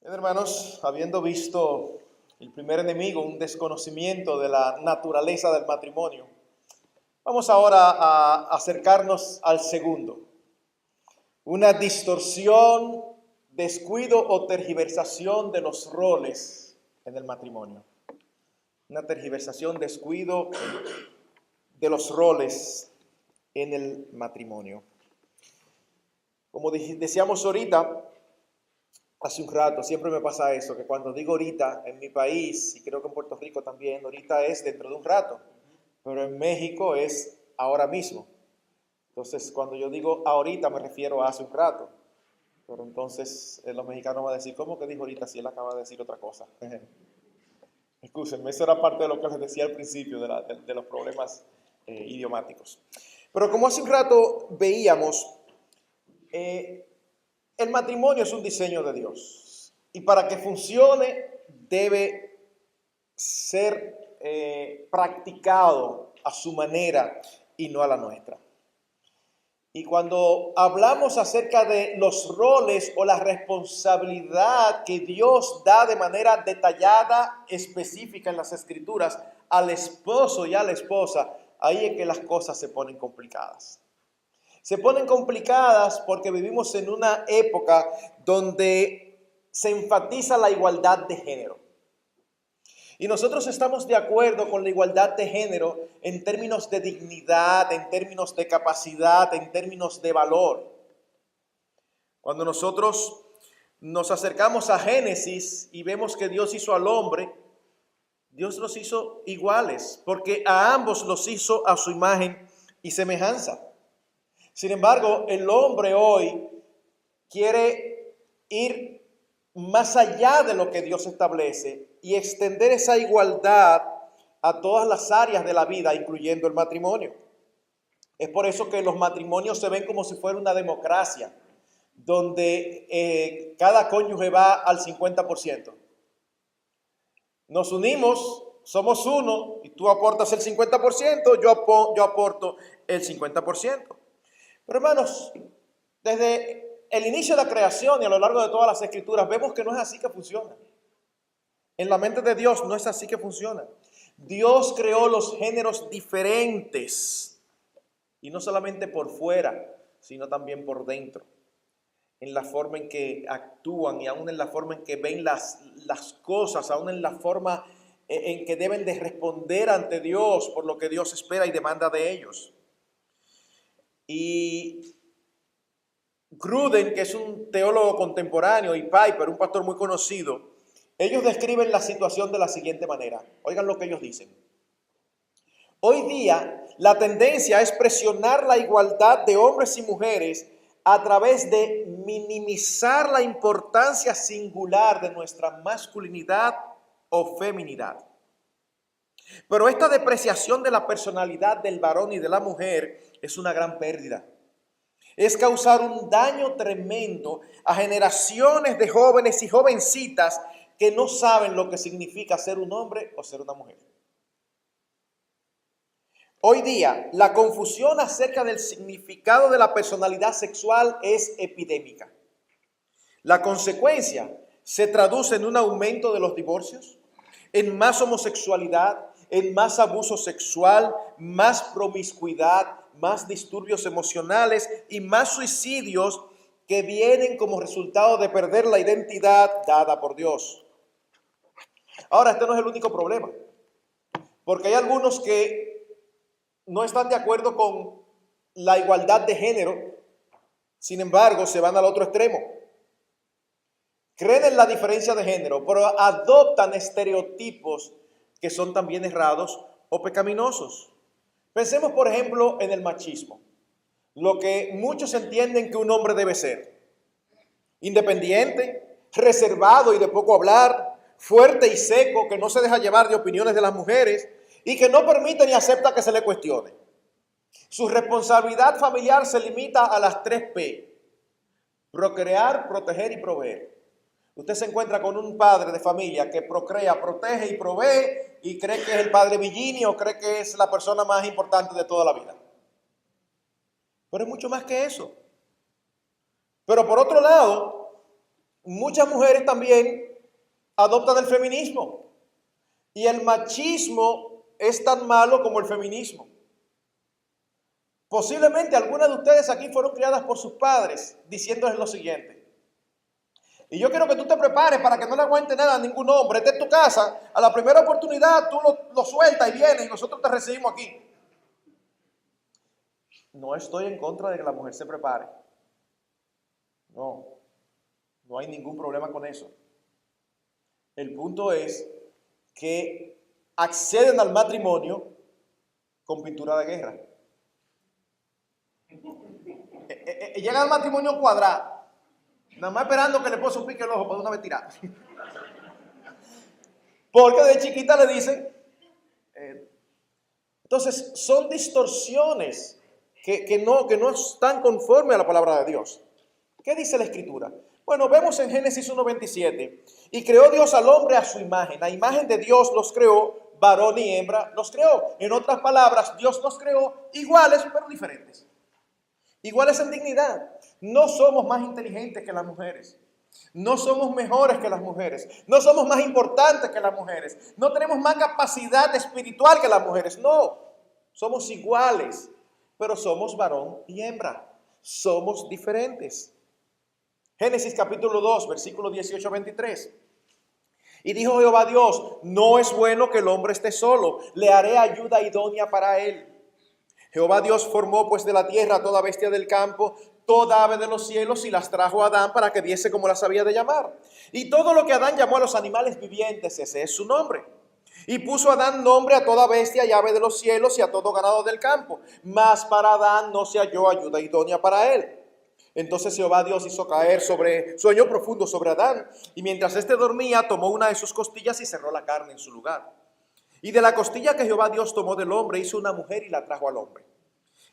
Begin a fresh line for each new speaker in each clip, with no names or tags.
Bien, hermanos, habiendo visto el primer enemigo, un desconocimiento de la naturaleza del matrimonio, vamos ahora a acercarnos al segundo, una distorsión, descuido o tergiversación de los roles en el matrimonio. Una tergiversación, descuido de los roles en el matrimonio. Como decíamos ahorita, hace un rato, siempre me pasa eso, que cuando digo ahorita en mi país, y creo que en Puerto Rico también, ahorita es dentro de un rato, pero en México es ahora mismo. Entonces, cuando yo digo ahorita me refiero a hace un rato, pero entonces los mexicanos van a decir, ¿cómo que dijo ahorita si él acaba de decir otra cosa? Escúchenme, eso era parte de lo que les decía al principio de los problemas idiomáticos. Pero como hace un rato veíamos, el matrimonio es un diseño de Dios y para que funcione debe ser practicado a su manera y no a la nuestra. Y cuando hablamos acerca de los roles o la responsabilidad que Dios da de manera detallada, específica en las Escrituras al esposo y a la esposa, ahí es que las cosas se ponen complicadas. Se ponen complicadas porque vivimos en una época donde se enfatiza la igualdad de género. Y nosotros estamos de acuerdo con la igualdad de género en términos de dignidad, en términos de capacidad, en términos de valor. Cuando nosotros nos acercamos a Génesis y vemos que Dios hizo al hombre, Dios los hizo iguales, porque a ambos los hizo a su imagen y semejanza. Sin embargo, el hombre hoy quiere ir más allá de lo que Dios establece y extender esa igualdad a todas las áreas de la vida, incluyendo el matrimonio. Es por eso que los matrimonios se ven como si fuera una democracia, donde cada cónyuge va al 50%. Nos unimos, somos uno, y tú aportas el 50%, yo aporto el 50%. Pero hermanos, desde el inicio de la creación y a lo largo de todas las escrituras, vemos que no es así que funciona. En la mente de Dios no es así que funciona. Dios creó los géneros diferentes, y no solamente por fuera, sino también por dentro. En la forma en que actúan y aún en la forma en que ven las cosas, aún en la forma en que deben de responder ante Dios por lo que Dios espera y demanda de ellos. Y Gruden, que es un teólogo contemporáneo, y Piper, un pastor muy conocido, ellos describen la situación de la siguiente manera. Oigan lo que ellos dicen. Hoy día, la tendencia es presionar la igualdad de hombres y mujeres a través de minimizar la importancia singular de nuestra masculinidad o feminidad. Pero esta depreciación de la personalidad del varón y de la mujer es una gran pérdida. Es causar un daño tremendo a generaciones de jóvenes y jovencitas que no saben lo que significa ser un hombre o ser una mujer. Hoy día, la confusión acerca del significado de la personalidad sexual es epidémica. La consecuencia se traduce en un aumento de los divorcios, en más homosexualidad, en más abuso sexual, más promiscuidad, más disturbios emocionales y más suicidios que vienen como resultado de perder la identidad dada por Dios. Ahora, este no es el único problema, porque hay algunos que no están de acuerdo con la igualdad de género, sin embargo, se van al otro extremo. Creen en la diferencia de género, pero adoptan estereotipos que son también errados o pecaminosos. Pensemos, por ejemplo, en el machismo. Lo que muchos entienden que un hombre debe ser: independiente, reservado y de poco hablar, fuerte y seco, que no se deja llevar de opiniones de las mujeres y que no permite ni acepta que se le cuestione. Su responsabilidad familiar se limita a las 3 P: procrear, proteger y proveer. Usted se encuentra con un padre de familia que procrea, protege y provee y cree que es el padre Villini o cree que es la persona más importante de toda la vida. Pero es mucho más que eso. Pero por otro lado, Muchas mujeres también adoptan el feminismo. Y el machismo es tan malo como el feminismo. Posiblemente algunas de ustedes aquí fueron criadas por sus padres diciéndoles lo siguiente. Y yo quiero que tú te prepares para que no le aguante nada a ningún hombre. Esta es tu casa. A la primera oportunidad tú lo sueltas y vienes y nosotros te recibimos aquí. No estoy en contra de que la mujer se prepare. No hay ningún problema con eso. El punto es que acceden al matrimonio con pintura de guerra. Llegan al matrimonio cuadrado, nada más esperando que el esposo pique el ojo para una vez tirar. Porque de chiquita le dicen. Entonces, son distorsiones que no están conformes a la palabra de Dios. ¿Qué dice la Escritura? Bueno, vemos en Génesis 1:27. Y creó Dios al hombre a su imagen. La imagen de Dios los creó, varón y hembra los creó. En otras palabras, Dios los creó iguales pero diferentes. Iguales en dignidad. No somos más inteligentes que las mujeres. No somos mejores que las mujeres. No somos más importantes que las mujeres. No tenemos más capacidad espiritual que las mujeres. No. Somos iguales. Pero somos varón y hembra. Somos diferentes. Génesis capítulo 2, versículo 18-23. Y dijo Jehová Dios, no es bueno que el hombre esté solo. Le haré ayuda idónea para él. Jehová Dios formó pues de la tierra toda bestia del campo, toda ave de los cielos, y las trajo a Adán para que viese cómo las había de llamar. Y todo lo que Adán llamó a los animales vivientes, ese es su nombre. Y puso Adán nombre a toda bestia y ave de los cielos y a todo ganado del campo. Mas para Adán no se halló ayuda idónea para él. Entonces Jehová Dios hizo caer sueño profundo sobre Adán. Y mientras éste dormía, tomó una de sus costillas y cerró la carne en su lugar. Y de la costilla que Jehová Dios tomó del hombre, hizo una mujer y la trajo al hombre.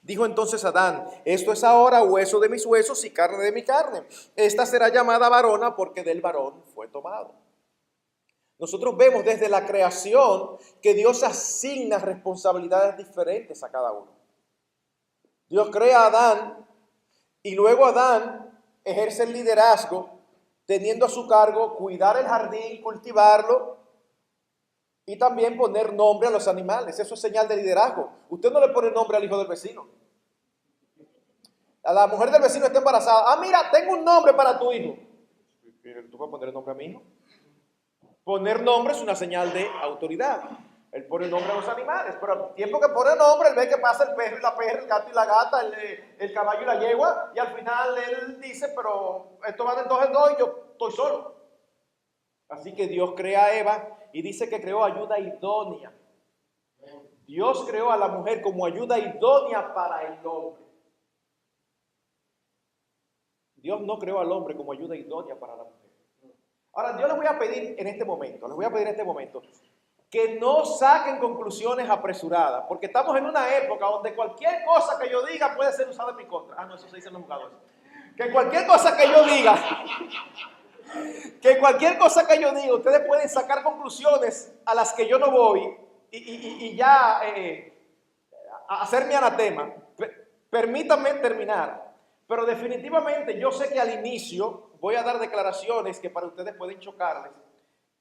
Dijo entonces Adán, esto es ahora hueso de mis huesos y carne de mi carne. Esta será llamada varona porque del varón fue tomado. Nosotros vemos desde la creación que Dios asigna responsabilidades diferentes a cada uno. Dios crea a Adán y luego Adán ejerce el liderazgo, teniendo a su cargo cuidar el jardín, cultivarlo, y también poner nombre a los animales. Eso es señal de liderazgo. Usted no le pone nombre al hijo del vecino. A la mujer del vecino está embarazada. Ah, mira, tengo un nombre para tu hijo. ¿Tú vas a poner nombre a mi hijo? Poner nombre es una señal de autoridad. Él pone nombre a los animales, pero al tiempo que pone nombre, él ve que pasa el perro y la perra, el gato y la gata, el caballo y la yegua, y al final él dice, pero esto va de dos en dos y yo estoy solo. Así que Dios crea a Eva y dice que creó ayuda idónea. Dios creó a la mujer como ayuda idónea para el hombre. Dios no creó al hombre como ayuda idónea para la mujer. Ahora, yo les voy a pedir en este momento, que no saquen conclusiones apresuradas, porque estamos en una época donde cualquier cosa que yo diga puede ser usada en mi contra. Ah, no, eso se dice en los jugadores. Que cualquier cosa que yo diga, ustedes pueden sacar conclusiones a las que yo no voy y ya hacer mi anatema. Permítanme terminar. Pero definitivamente yo sé que al inicio voy a dar declaraciones que para ustedes pueden chocarles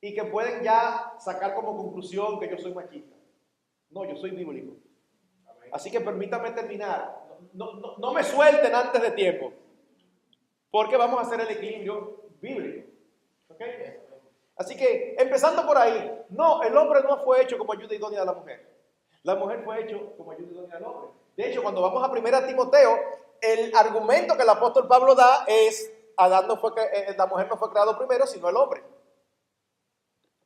y que pueden ya sacar como conclusión que yo soy machista. No, yo soy bíblico. Así que permítanme terminar. No me suelten antes de tiempo, porque vamos a hacer el equilibrio bíblico. ¿Okay? Así que, empezando por ahí, no, el hombre no fue hecho como ayuda idónea de la mujer. La mujer fue hecho como ayuda idónea del hombre. De hecho, cuando vamos a 1 Timoteo, el argumento que el apóstol Pablo da es, la mujer no fue creada primero, sino el hombre.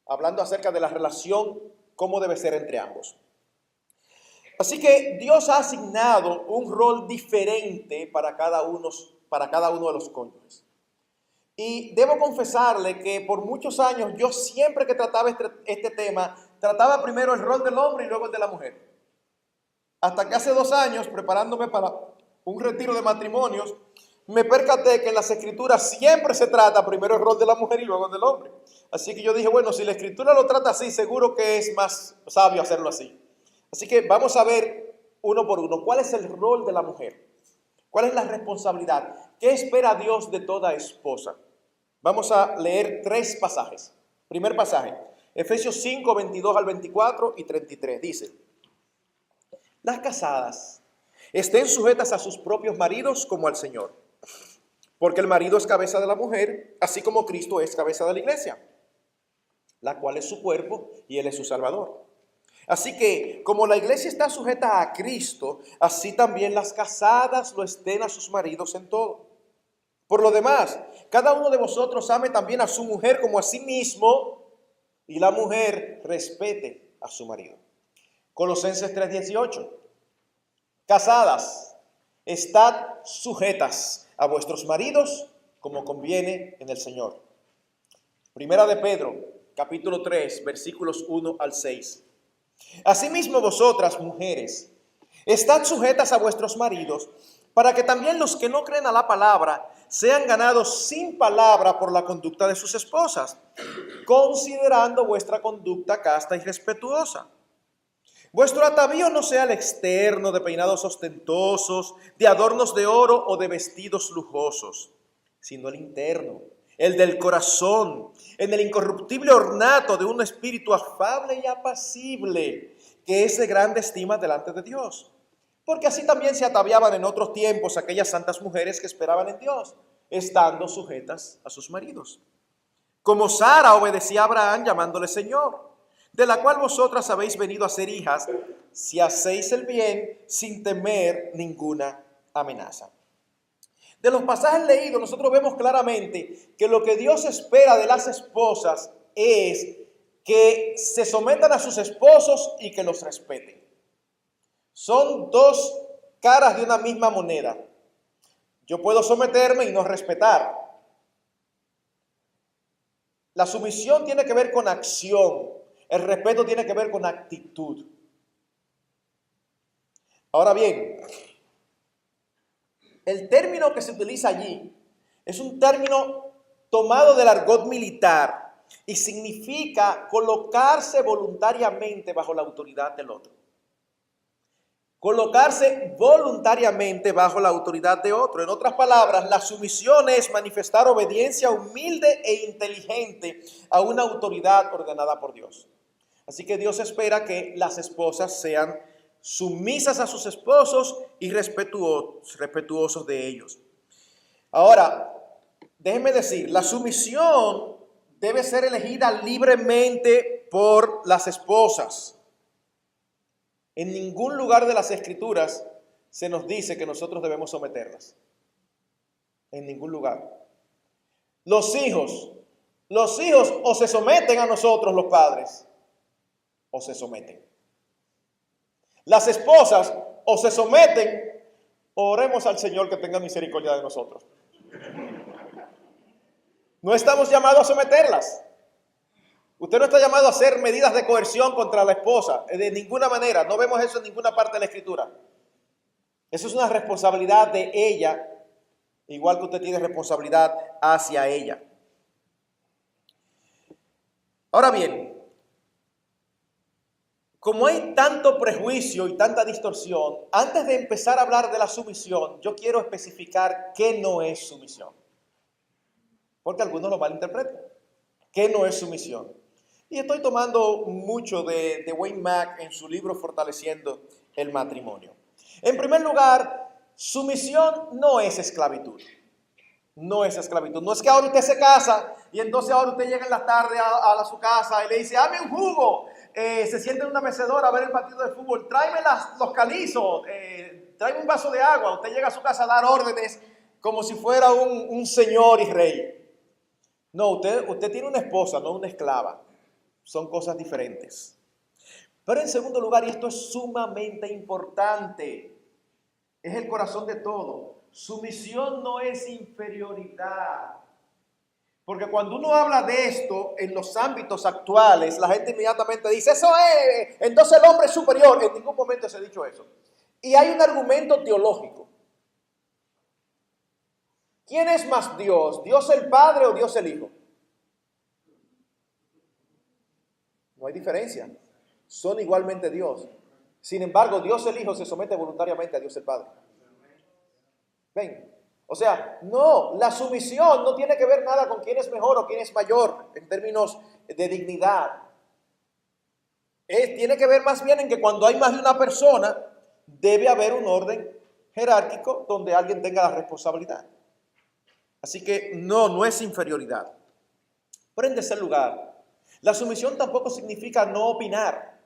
Hablando acerca de la relación, cómo debe ser entre ambos. Así que Dios ha asignado un rol diferente para cada uno de los cónyuges. Y debo confesarle que por muchos años yo siempre que trataba este tema, trataba primero el rol del hombre y luego el de la mujer. Hasta que hace 2 años, preparándome para un retiro de matrimonios, me percaté que en las escrituras siempre se trata primero el rol de la mujer y luego el del hombre. Así que yo dije, bueno, si la escritura lo trata así, seguro que es más sabio hacerlo así. Así que vamos a ver uno por uno. ¿Cuál es el rol de la mujer? ¿Cuál es la responsabilidad? ¿Qué espera Dios de toda esposa? Vamos a leer 3 pasajes. Primer pasaje, Efesios 5, 22 al 24 y 33. Dice: las casadas estén sujetas a sus propios maridos como al Señor, porque el marido es cabeza de la mujer, así como Cristo es cabeza de la iglesia, la cual es su cuerpo y Él es su Salvador. Así que, como la iglesia está sujeta a Cristo, así también las casadas lo estén a sus maridos en todo. Por lo demás, cada uno de vosotros ame también a su mujer como a sí mismo, y la mujer respete a su marido. Colosenses 3:18. Casadas, estad sujetas a vuestros maridos como conviene en el Señor. Primera de Pedro, capítulo 3, versículos 1 al 6. Asimismo vosotras, mujeres, estad sujetas a vuestros maridos, para que también los que no creen a la palabra sean ganados sin palabra por la conducta de sus esposas, considerando vuestra conducta casta y respetuosa. Vuestro atavío no sea el externo, de peinados ostentosos, de adornos de oro o de vestidos lujosos, sino el interno, el del corazón, en el incorruptible ornato de un espíritu afable y apacible, que es de grande estima delante de Dios. Porque así también se ataviaban en otros tiempos aquellas santas mujeres que esperaban en Dios, estando sujetas a sus maridos. Como Sara obedecía a Abraham llamándole Señor, de la cual vosotras habéis venido a ser hijas, si hacéis el bien sin temer ninguna amenaza. De los pasajes leídos nosotros vemos claramente que lo que Dios espera de las esposas es que se sometan a sus esposos y que los respeten. Son 2 caras de una misma moneda. Yo puedo someterme y no respetar. La sumisión tiene que ver con acción. El respeto tiene que ver con actitud. Ahora bien, el término que se utiliza allí es un término tomado del argot militar y significa colocarse voluntariamente bajo la autoridad del otro. Colocarse voluntariamente bajo la autoridad de otro. En otras palabras, la sumisión es manifestar obediencia humilde e inteligente a una autoridad ordenada por Dios. Así que Dios espera que las esposas sean sumisas a sus esposos y respetuosos de ellos. Ahora, déjenme decir, la sumisión debe ser elegida libremente por las esposas. En ningún lugar de las Escrituras se nos dice que nosotros debemos someterlas. En ningún lugar. Los hijos o se someten a nosotros los padres, o se someten. Las esposas o se someten, o oremos al Señor que tenga misericordia de nosotros. No estamos llamados a someterlas. Usted no está llamado a hacer medidas de coerción contra la esposa, de ninguna manera. No vemos eso en ninguna parte de la Escritura. Eso es una responsabilidad de ella, igual que usted tiene responsabilidad hacia ella. Ahora bien, como hay tanto prejuicio y tanta distorsión, antes de empezar a hablar de la sumisión, yo quiero especificar qué no es sumisión. Porque algunos lo malinterpretan. ¿Qué no es sumisión? Y estoy tomando mucho de Wayne Mack en su libro Fortaleciendo el Matrimonio. En primer lugar, sumisión no es esclavitud. No es esclavitud. No es que ahora usted se casa y entonces ahora usted llega en la tarde a su casa y le dice, dame un jugo. Se sienta en una mecedora a ver el partido de fútbol. Tráeme los calizos. Tráeme un vaso de agua. Usted llega a su casa a dar órdenes como si fuera un señor y rey. No, usted tiene una esposa, no una esclava. Son cosas diferentes. Pero en segundo lugar, y esto es sumamente importante, es el corazón de todo. Sumisión no es inferioridad. Porque cuando uno habla de esto en los ámbitos actuales, la gente inmediatamente dice, eso es, entonces el hombre es superior. En ningún momento se ha dicho eso. Y hay un argumento teológico. ¿Quién es más Dios? ¿Dios el Padre o Dios el Hijo? No hay diferencia. Son igualmente Dios. Sin embargo, Dios el Hijo se somete voluntariamente a Dios el Padre. ¿Ven? O sea, no, la sumisión no tiene que ver nada con quién es mejor o quién es mayor en términos de dignidad. Tiene que ver más bien en que cuando hay más de una persona, debe haber un orden jerárquico donde alguien tenga la responsabilidad. Así que no es inferioridad. Pero en tercer lugar, la sumisión tampoco significa no opinar.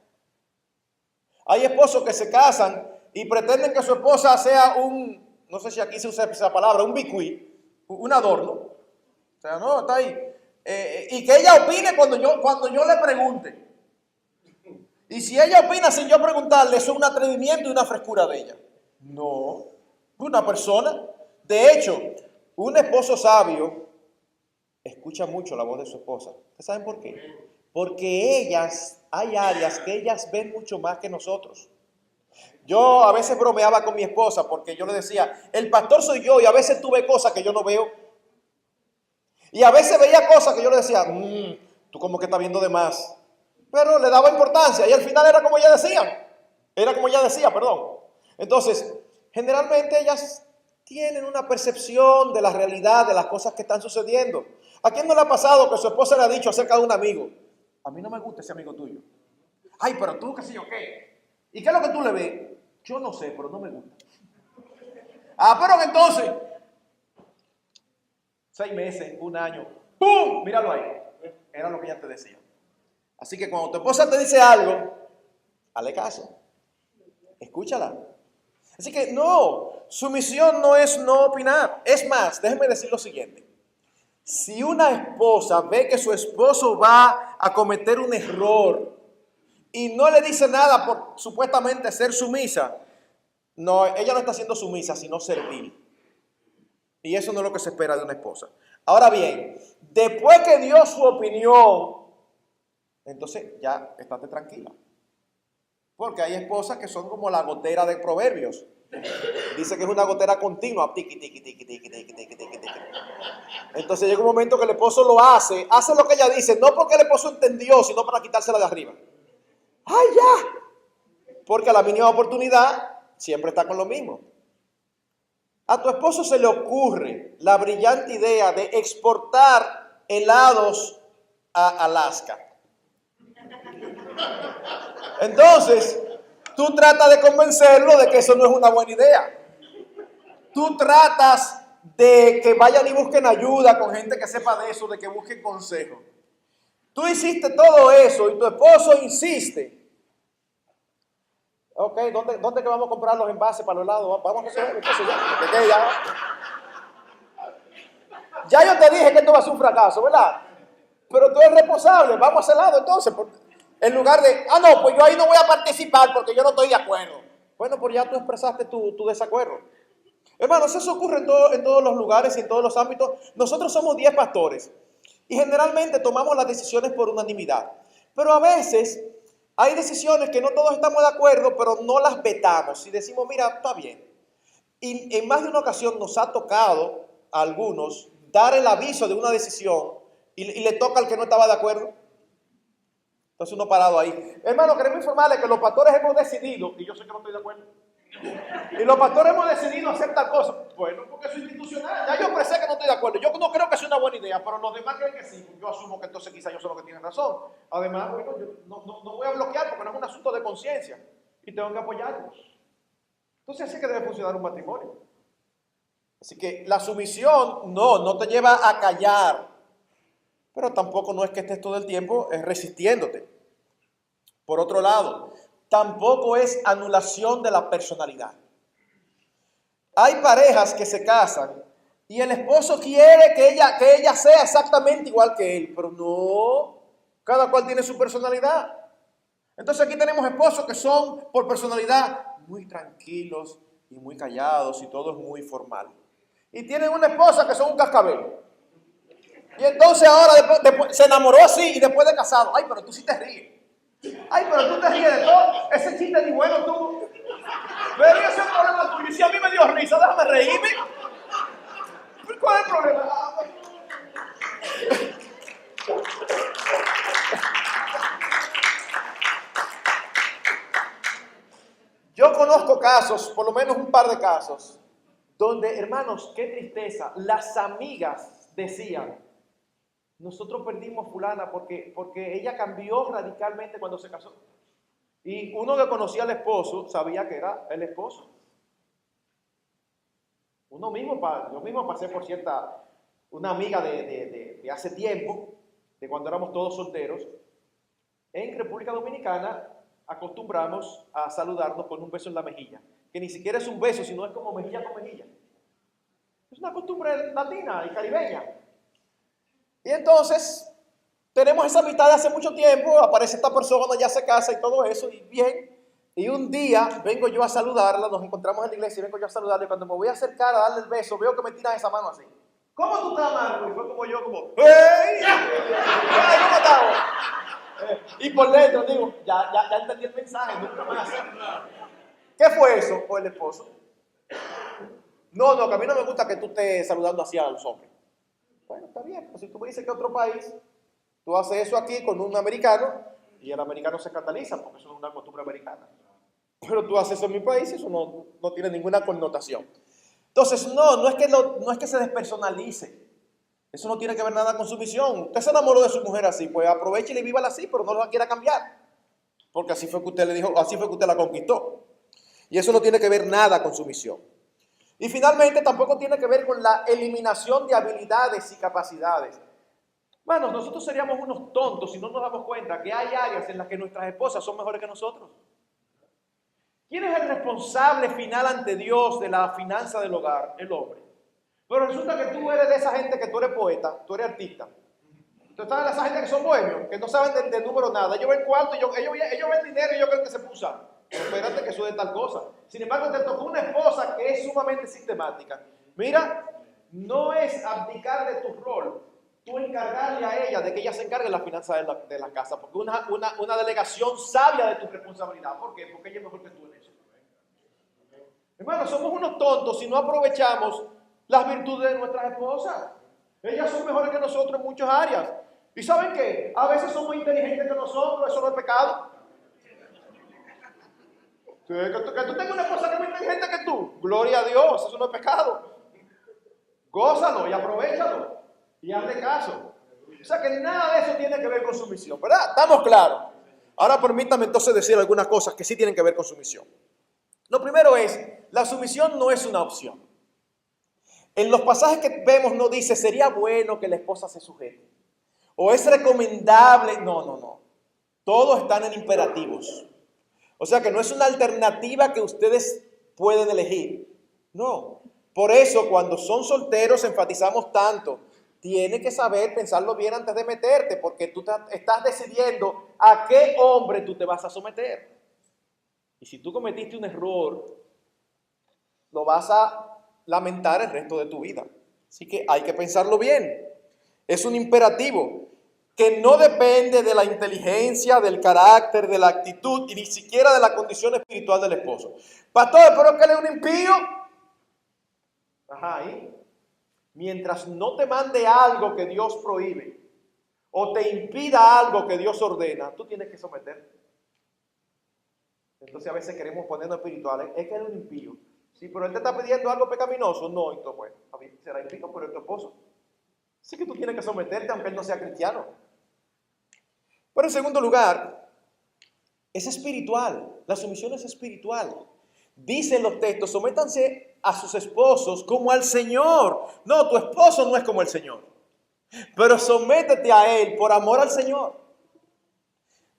Hay esposos que se casan y pretenden que su esposa sea no sé si aquí se usa esa palabra, un bicuí, un adorno. O sea, no, está ahí. Y que ella opine cuando yo le pregunte. Y si ella opina sin yo preguntarle, eso es un atrevimiento y una frescura de ella. No, una persona. De hecho, un esposo sabio escucha mucho la voz de su esposa. ¿Ustedes saben por qué? Porque hay áreas que ellas ven mucho más que nosotros. Yo a veces bromeaba con mi esposa porque yo le decía, el pastor soy yo y a veces tú ves cosas que yo no veo. Y a veces veía cosas que yo le decía, tú como que estás viendo de más. Pero le daba importancia y al final era como ella decía, perdón. Entonces, generalmente ellas tienen una percepción de la realidad, de las cosas que están sucediendo. ¿A quién no le ha pasado que su esposa le ha dicho acerca de un amigo? A mí no me gusta ese amigo tuyo. Ay, pero tú qué sé yo qué. ¿Y qué es lo que tú le ves? Yo no sé, pero no me gusta. Pero entonces, 6 meses, un año, ¡pum! Míralo ahí. Era lo que ella te decía. Así que cuando tu esposa te dice algo, hazle caso. Escúchala. Así que no, sumisión no es no opinar. Es más, déjeme decir lo siguiente. Si una esposa ve que su esposo va a cometer un error y no le dice nada por supuestamente ser sumisa, no, ella no está siendo sumisa, sino servil. Y eso no es lo que se espera de una esposa. Ahora bien, después que dio su opinión, entonces ya estate tranquila. Porque hay esposas que son como la gotera de Proverbios. Dice que es una gotera continua. Tiqui, tiqui, tiqui, tiqui, tiqui, tiqui, tiqui, tiqui. Entonces llega un momento que el esposo hace lo que ella dice, no porque el esposo entendió, sino para quitársela de arriba. ¡Ay, ya! Porque a la mínima oportunidad siempre está con lo mismo. A tu esposo se le ocurre la brillante idea de exportar helados a Alaska. Entonces, tú tratas de convencerlo de que eso no es una buena idea. Tú tratas de que vayan y busquen ayuda con gente que sepa de eso, de que busquen consejo. Tú hiciste todo eso y tu esposo insiste. Ok, ¿dónde que vamos a comprar los envases para los helados? Vamos a hacer eso ya. Ya yo te dije que esto va a ser un fracaso, ¿verdad? Pero tú eres responsable, vamos a hacer helado entonces. En lugar de, no, pues yo ahí no voy a participar porque yo no estoy de acuerdo. Bueno, pues ya tú expresaste tu desacuerdo. Hermanos, eso ocurre en todos los lugares y en todos los ámbitos. Nosotros somos 10 pastores y generalmente tomamos las decisiones por unanimidad. Pero a veces hay decisiones que no todos estamos de acuerdo, pero no las vetamos y decimos, mira, está bien. Y en más de una ocasión nos ha tocado a algunos dar el aviso de una decisión y le toca al que no estaba de acuerdo. Entonces uno parado ahí. Hermano, queremos informarle que los pastores hemos decidido, y yo sé que no estoy de acuerdo, y los pastores hemos decidido hacer tal cosa. Bueno, porque eso es institucional. Ya yo expresé que no estoy de acuerdo. Yo no creo que sea una buena idea, pero los demás creen que sí. Yo asumo que entonces quizá yo soy los que tienen razón. Además, bueno, yo no voy a bloquear porque no es un asunto de conciencia y tengo que apoyarlos. Entonces así es que debe funcionar un matrimonio. Así que la sumisión no te lleva a callar, pero tampoco no es que estés todo el tiempo resistiéndote. Por otro lado, tampoco es anulación de la personalidad. Hay parejas que se casan y el esposo quiere que ella sea exactamente igual que él, pero no, cada cual tiene su personalidad. Entonces aquí tenemos esposos que son por personalidad muy tranquilos y muy callados y todo es muy formal. Y tienen una esposa que son un cascabel. Y entonces ahora después se enamoró así y después de casado. Ay, pero tú sí te ríes. Ay, pero tú te ríes de todo. Ese chiste ni bueno tú. Pero ese es el problema tuyo. Y si a mí me dio risa, déjame reírme. ¿Cuál es el problema? Yo conozco casos, por lo menos un par de casos, donde, hermanos, qué tristeza, las amigas decían, nosotros perdimos a fulana porque ella cambió radicalmente cuando se casó. Y uno que conocía al esposo sabía que era el esposo. Yo mismo pasé por una amiga de hace tiempo, de cuando éramos todos solteros. En República Dominicana acostumbramos a saludarnos con un beso en la mejilla, que ni siquiera es un beso, sino es como mejilla con mejilla. Es una costumbre latina y caribeña. Y entonces, tenemos esa amistad de hace mucho tiempo, aparece esta persona, ya se casa y todo eso, y bien. Y un día vengo yo a saludarla, nos encontramos en la iglesia y vengo yo a saludarla, y cuando me voy a acercar a darle el beso, veo que me tira esa mano así. ¿Cómo tú estás, Marco? Y fue como yo, como, ¡hey! ¡Ay, ¿cómo estamos? Y por dentro digo, ya entendí el mensaje, nunca más. ¿Qué fue eso? Fue el esposo. No, que a mí no me gusta que tú estés saludando así a los hombres. Bueno, está bien, pues si tú me dices que otro país, tú haces eso aquí con un americano y el americano se escandaliza porque eso es una costumbre americana. Pero tú haces eso en mi país y eso no tiene ninguna connotación. Entonces, no es que se despersonalice. Eso no tiene que ver nada con su misión. Usted se enamoró de su mujer así, pues aproveche y le vívala así, pero no la quiera cambiar. Porque así fue que usted le dijo, así fue que usted la conquistó. Y eso no tiene que ver nada con su misión. Y finalmente tampoco tiene que ver con la eliminación de habilidades y capacidades. Bueno, nosotros seríamos unos tontos si no nos damos cuenta que hay áreas en las que nuestras esposas son mejores que nosotros. ¿Quién es el responsable final ante Dios de la finanza del hogar? El hombre. Pero resulta que tú eres de esa gente que tú eres poeta, tú eres artista. Tú estás de esa gente que son bohemios, que no saben de número nada. Ellos ven cuarto, ellos ven dinero y yo creo que se pusan. Espérate que eso es tal cosa. Sin embargo, te tocó una esposa que es sumamente sistemática. Mira, no es abdicar de tu rol, tú encargarle a ella de que ella se encargue de la finanza de la casa, porque una delegación sabia de tu responsabilidad. ¿Por qué? Porque ella es mejor que tú en eso. Hermano, somos unos tontos si no aprovechamos las virtudes de nuestras esposas. Ellas son mejores que nosotros en muchas áreas. ¿Y saben qué? A veces son muy inteligentes que nosotros, eso no es pecado. Que tú tengas una esposa que es muy inteligente que tú, gloria a Dios, eso no es pecado. Gózalo y aprovechalo y hazle caso. O sea que nada de eso tiene que ver con su misión, ¿verdad? Estamos claros. Ahora permítame entonces decir algunas cosas que sí tienen que ver con su misión. Lo primero es, la sumisión no es una opción. En los pasajes que vemos no dice, sería bueno que la esposa se sujete. O es recomendable. No. Todos están en imperativos. O sea que no es una alternativa que ustedes pueden elegir. No. Por eso cuando son solteros enfatizamos tanto. Tienes que saber pensarlo bien antes de meterte, porque tú estás decidiendo a qué hombre tú te vas a someter. Y si tú cometiste un error, lo vas a lamentar el resto de tu vida. Así que hay que pensarlo bien. Es un imperativo que no depende de la inteligencia, del carácter, de la actitud y ni siquiera de la condición espiritual del esposo. Pastor, ¿pero que él es un impío? Ajá, ¿y? Mientras no te mande algo que Dios prohíbe o te impida algo que Dios ordena, tú tienes que someterte. Entonces a veces queremos ponernos espirituales. Es que él es un impío. Sí, pero él te está pidiendo algo pecaminoso. No, entonces bueno, a mí será impío, pero es tu esposo. Así que tú tienes que someterte aunque él no sea cristiano. Pero en segundo lugar, es espiritual. La sumisión es espiritual. Dicen los textos, sométanse a sus esposos como al Señor. No, tu esposo no es como el Señor. Pero sométete a él por amor al Señor.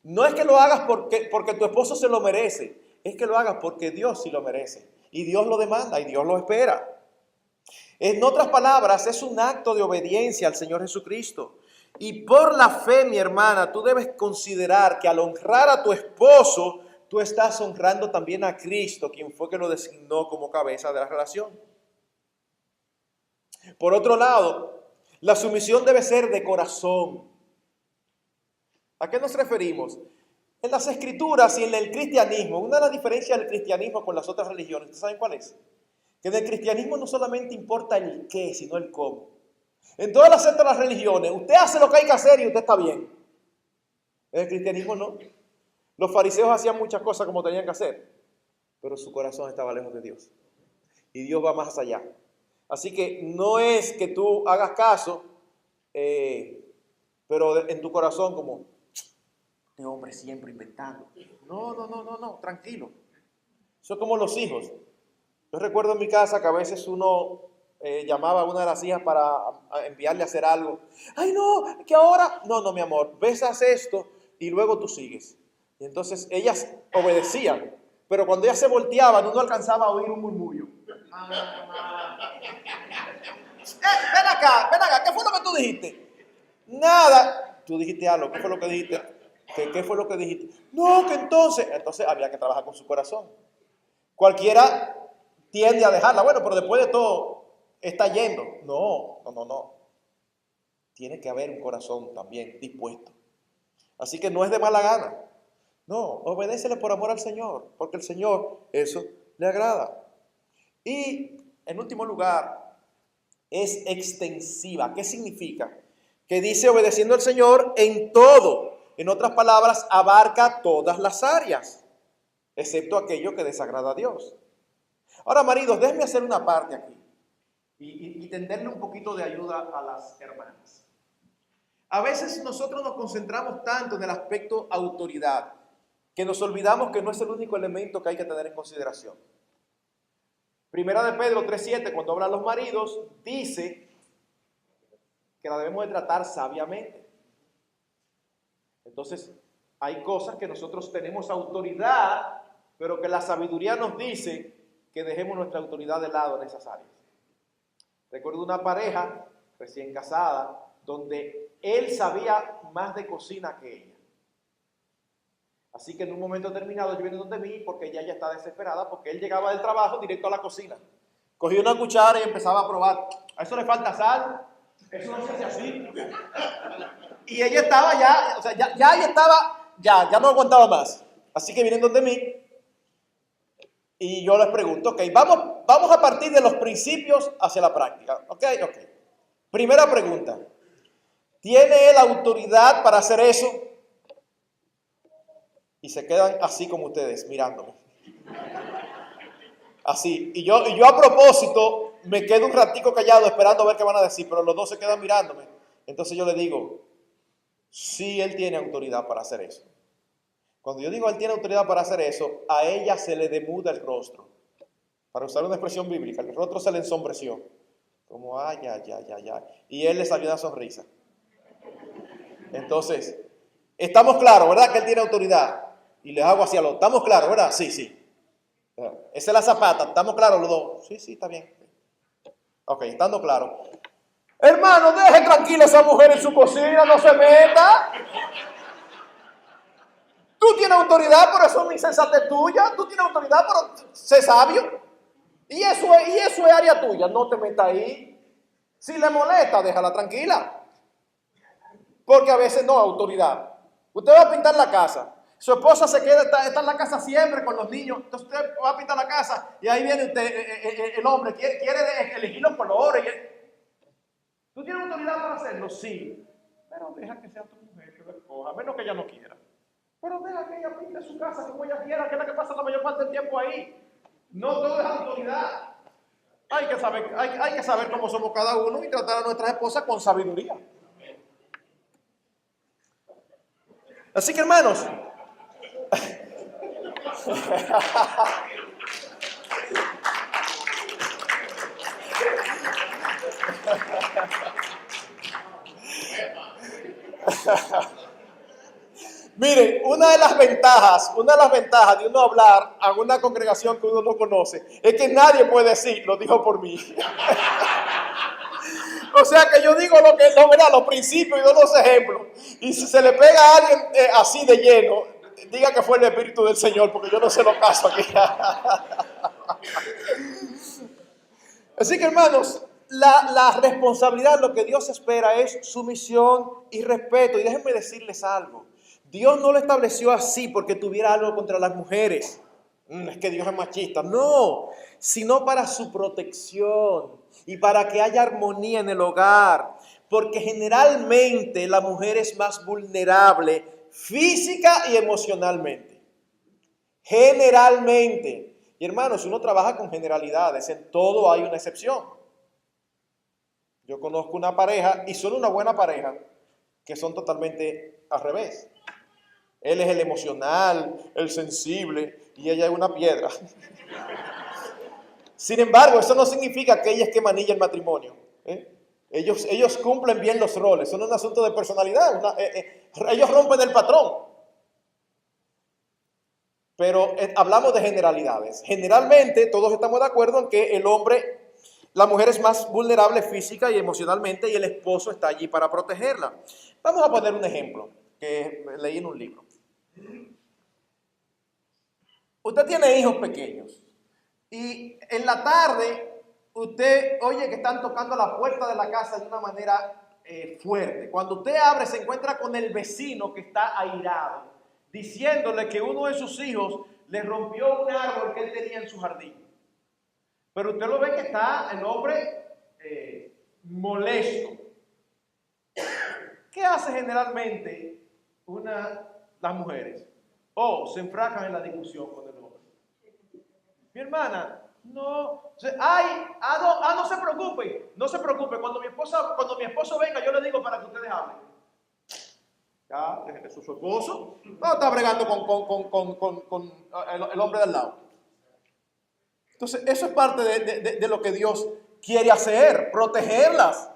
No es que lo hagas porque tu esposo se lo merece. Es que lo hagas porque Dios sí lo merece. Y Dios lo demanda y Dios lo espera. En otras palabras, es un acto de obediencia al Señor Jesucristo. Y por la fe, mi hermana, tú debes considerar que al honrar a tu esposo, tú estás honrando también a Cristo, quien fue que lo designó como cabeza de la relación. Por otro lado, la sumisión debe ser de corazón. ¿A qué nos referimos? En las escrituras y en el cristianismo, una de las diferencias del cristianismo con las otras religiones, ¿ustedes saben cuál es? Que en el cristianismo no solamente importa el qué, sino el cómo. En todas las otras religiones, usted hace lo que hay que hacer y usted está bien. En el cristianismo no. Los fariseos hacían muchas cosas como tenían que hacer, pero su corazón estaba lejos de Dios. Y Dios va más allá. Así que no es que tú hagas caso, pero en tu corazón como, este hombre siempre inventando. No, tranquilo. Eso es como los hijos. Yo recuerdo en mi casa que a veces uno llamaba a una de las hijas para enviarle a hacer algo. Ay, no, que ahora. No, mi amor, besas esto y luego tú sigues. Y entonces ellas obedecían, pero cuando ellas se volteaban, uno alcanzaba a oír un murmullo. Ven acá, ¿qué fue lo que tú dijiste? Nada. Tú dijiste algo, ¿qué fue lo que dijiste? ¿Qué fue lo que dijiste? No, que entonces había que trabajar con su corazón. Cualquiera tiende a dejarla, bueno, pero después de todo está yendo. No. Tiene que haber un corazón también dispuesto. Así que no es de mala gana. No, obedécele por amor al Señor, porque el Señor eso le agrada. Y en último lugar, es extensiva. ¿Qué significa? Que dice obedeciendo al Señor en todo. En otras palabras, abarca todas las áreas, excepto aquello que desagrada a Dios. Ahora, maridos, déjenme hacer una parte aquí y tenderle un poquito de ayuda a las hermanas. A veces nosotros nos concentramos tanto en el aspecto autoridad que nos olvidamos que no es el único elemento que hay que tener en consideración. Primera de Pedro 3:7, cuando habla a los maridos, dice que la debemos de tratar sabiamente. Entonces, hay cosas que nosotros tenemos autoridad, pero que la sabiduría nos dice que dejemos nuestra autoridad de lado en esas áreas. Recuerdo una pareja recién casada, donde él sabía más de cocina que ella. Así que en un momento determinado yo vine donde mí porque ella ya está desesperada, porque él llegaba del trabajo directo a la cocina. Cogía una cuchara y empezaba a probar. A eso le falta sal, eso no se hace así. Y ella estaba ya, o sea, ya ella estaba, ya no aguantaba más. Así que vienen donde mí y yo les pregunto, ok, vamos a partir de los principios hacia la práctica. Ok. Primera pregunta, ¿tiene él autoridad para hacer eso? Y se quedan así como ustedes, mirándome. Así. Y yo a propósito me quedo un ratico callado esperando a ver qué van a decir, pero los dos se quedan mirándome. Entonces yo le digo, sí, él tiene autoridad para hacer eso. Cuando yo digo él tiene autoridad para hacer eso, a ella se le demuda el rostro. Para usar una expresión bíblica, el rostro se le ensombreció. Como, ya. Y él le salió una sonrisa. Entonces, estamos claros, ¿verdad? Que él tiene autoridad. Y les hago así a los, ¿estamos claros, verdad? Sí. Esa es la zapata, ¿estamos claros los dos? Sí, está bien. Ok, estando claro. Hermano, deje tranquila a esa mujer en su cocina, no se meta. Tú tienes autoridad, por eso es insensatez tuya. Tú tienes autoridad por ser sabio. Y eso es área tuya, no te metas ahí. Si le molesta, déjala tranquila. Porque a veces no, autoridad. Usted va a pintar la casa. Su esposa se queda, está en la casa siempre con los niños. Entonces usted va a pintar la casa y ahí viene usted, el hombre, quiere elegir los colores. ¿Tú tienes autoridad para hacerlo? Sí. Pero deja que sea tu mujer que lo escoja, a menos que ella no quiera. Pero deja que ella pinte su casa como ella quiera, que es la que pasa la mayor parte del tiempo ahí. No todo es autoridad. Hay que saber cómo somos cada uno y tratar a nuestras esposas con sabiduría. Así que, hermanos, miren, una de las ventajas de uno hablar a una congregación que uno no conoce es que nadie puede decir, lo dijo por mí. O sea que yo digo los principios y doy los ejemplos. Y si se le pega a alguien así de lleno, diga que fue el Espíritu del Señor, porque yo no se lo caso aquí. Así que, hermanos, la responsabilidad, lo que Dios espera es sumisión y respeto. Y déjenme decirles algo. Dios no lo estableció así porque tuviera algo contra las mujeres. Es que Dios es machista. No, sino para su protección y para que haya armonía en el hogar. Porque generalmente la mujer es más vulnerable física y emocionalmente. Generalmente. Y hermanos, uno trabaja con generalidades, en todo hay una excepción. Yo conozco una pareja, y son una buena pareja, que son totalmente al revés. Él es el emocional, el sensible, y ella es una piedra. Sin embargo, eso no significa que ella es que manilla el matrimonio. Ellos cumplen bien los roles, son un asunto de personalidad. Ellos rompen el patrón. Pero hablamos de generalidades. Generalmente todos estamos de acuerdo en que la mujer es más vulnerable física y emocionalmente y el esposo está allí para protegerla. Vamos a poner un ejemplo que leí en un libro. Usted tiene hijos pequeños y en la tarde usted oye que están tocando la puerta de la casa de una manera fuerte. Cuando usted abre se encuentra con el vecino que está airado, diciéndole que uno de sus hijos le rompió un árbol que él tenía en su jardín. Pero usted lo ve que está el hombre molesto. ¿Qué hace generalmente las mujeres? Se enfrascan en la discusión con el hombre. Mi hermana, no se preocupe, no se preocupe. Cuando mi esposo venga, yo le digo para que ustedes hablen. Ya, eso es su esposo. No está bregando con el hombre de al lado. Entonces, eso es parte de lo que Dios quiere hacer, protegerlas.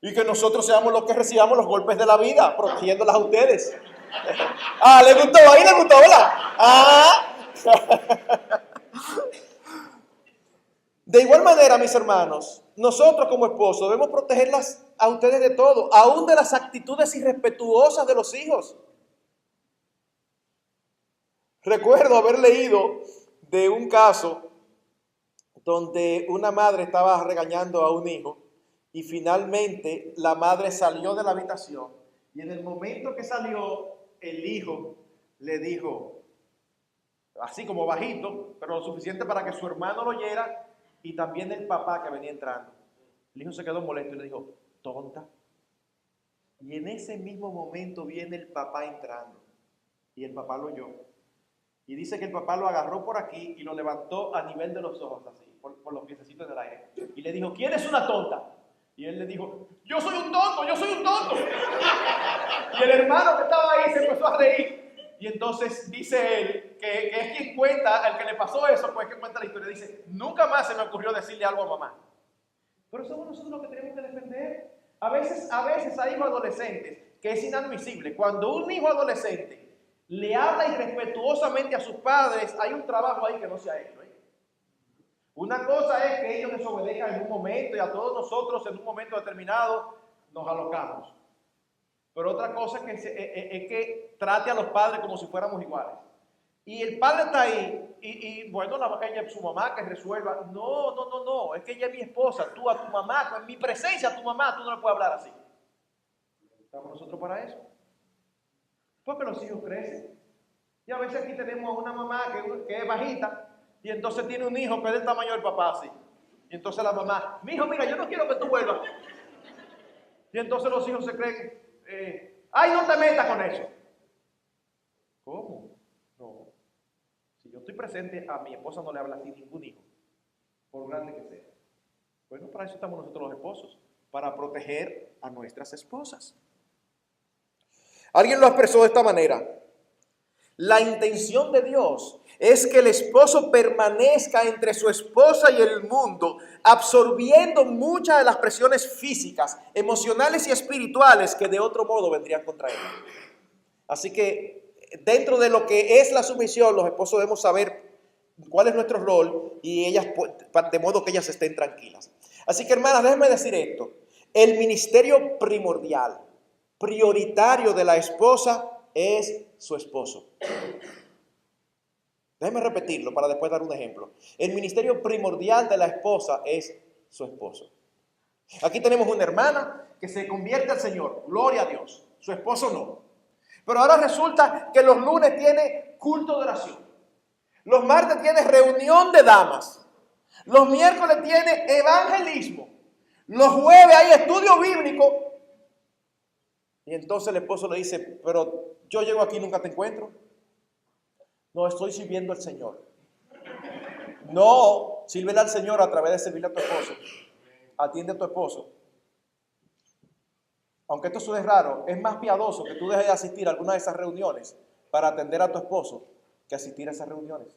Y que nosotros seamos los que recibamos los golpes de la vida, protegiéndolas a ustedes. ¿Le gustó? Ahí le gustó, ¿verdad? De igual manera, mis hermanos, nosotros como esposos debemos protegerlas a ustedes de todo, aún de las actitudes irrespetuosas de los hijos. Recuerdo haber leído de un caso donde una madre estaba regañando a un hijo y finalmente la madre salió de la habitación y en el momento que salió el hijo le dijo, así como bajito, pero lo suficiente para que su hermano lo oyera y también el papá que venía entrando. El hijo se quedó molesto y le dijo, tonta. Y en ese mismo momento viene el papá entrando y el papá lo oyó. Y dice que el papá lo agarró por aquí y lo levantó a nivel de los ojos, así, por los piececitos del aire. Y le dijo, ¿quién es una tonta? Y él le dijo, yo soy un tonto, yo soy un tonto. Y el hermano que estaba ahí se empezó a reír. Y entonces dice él, que es quien cuenta, el que le pasó eso, pues que cuenta la historia. Dice, nunca más se me ocurrió decirle algo a mamá. Pero somos nosotros los que tenemos que defender. A veces hay hijos adolescentes que es inadmisible. Cuando un hijo adolescente le habla irrespetuosamente a sus padres, hay un trabajo ahí que no se ha hecho. Una cosa es que ellos desobedezcan en un momento y a todos nosotros en un momento determinado nos alocamos. Pero otra cosa es que trate a los padres como si fuéramos iguales. Y el padre está ahí y bueno, ella es su mamá que resuelva. No, es que ella es mi esposa. Tú a tu mamá, en mi presencia a tu mamá, tú no le puedes hablar así. ¿Estamos nosotros para eso? Porque los hijos crecen. Y a veces aquí tenemos a una mamá que es bajita y entonces tiene un hijo que es del tamaño del papá así. Y entonces la mamá, mi hijo, mira, yo no quiero que tú vuelvas. Y entonces los hijos se creen, no te metas con eso. ¿Cómo? No. Si yo estoy presente, a mi esposa no le habla así ningún hijo, por grande que sea. Bueno, para eso estamos nosotros los esposos, para proteger a nuestras esposas. Alguien lo expresó de esta manera. La intención de Dios es que el esposo permanezca entre su esposa y el mundo, absorbiendo muchas de las presiones físicas, emocionales y espirituales que de otro modo vendrían contra él. Así que dentro de lo que es la sumisión, los esposos debemos saber cuál es nuestro rol y ellas, de modo que ellas estén tranquilas. Así que, hermanas, déjenme decir esto. El ministerio primordial, prioritario de la esposa es su esposo. Déjeme repetirlo para después dar un ejemplo. El ministerio primordial de la esposa es su esposo. Aquí tenemos una hermana que se convierte al Señor, gloria a Dios. Su esposo no. Pero ahora resulta que los lunes tiene culto de oración. Los martes tiene reunión de damas. Los miércoles tiene evangelismo. Los jueves hay estudio bíblico. Y entonces el esposo le dice, pero yo llego aquí y nunca te encuentro. No, estoy sirviendo al Señor. No, sírvele al Señor a través de servirle a tu esposo. Atiende a tu esposo. Aunque esto suene raro, es más piadoso que tú dejes de asistir a alguna de esas reuniones para atender a tu esposo que asistir a esas reuniones.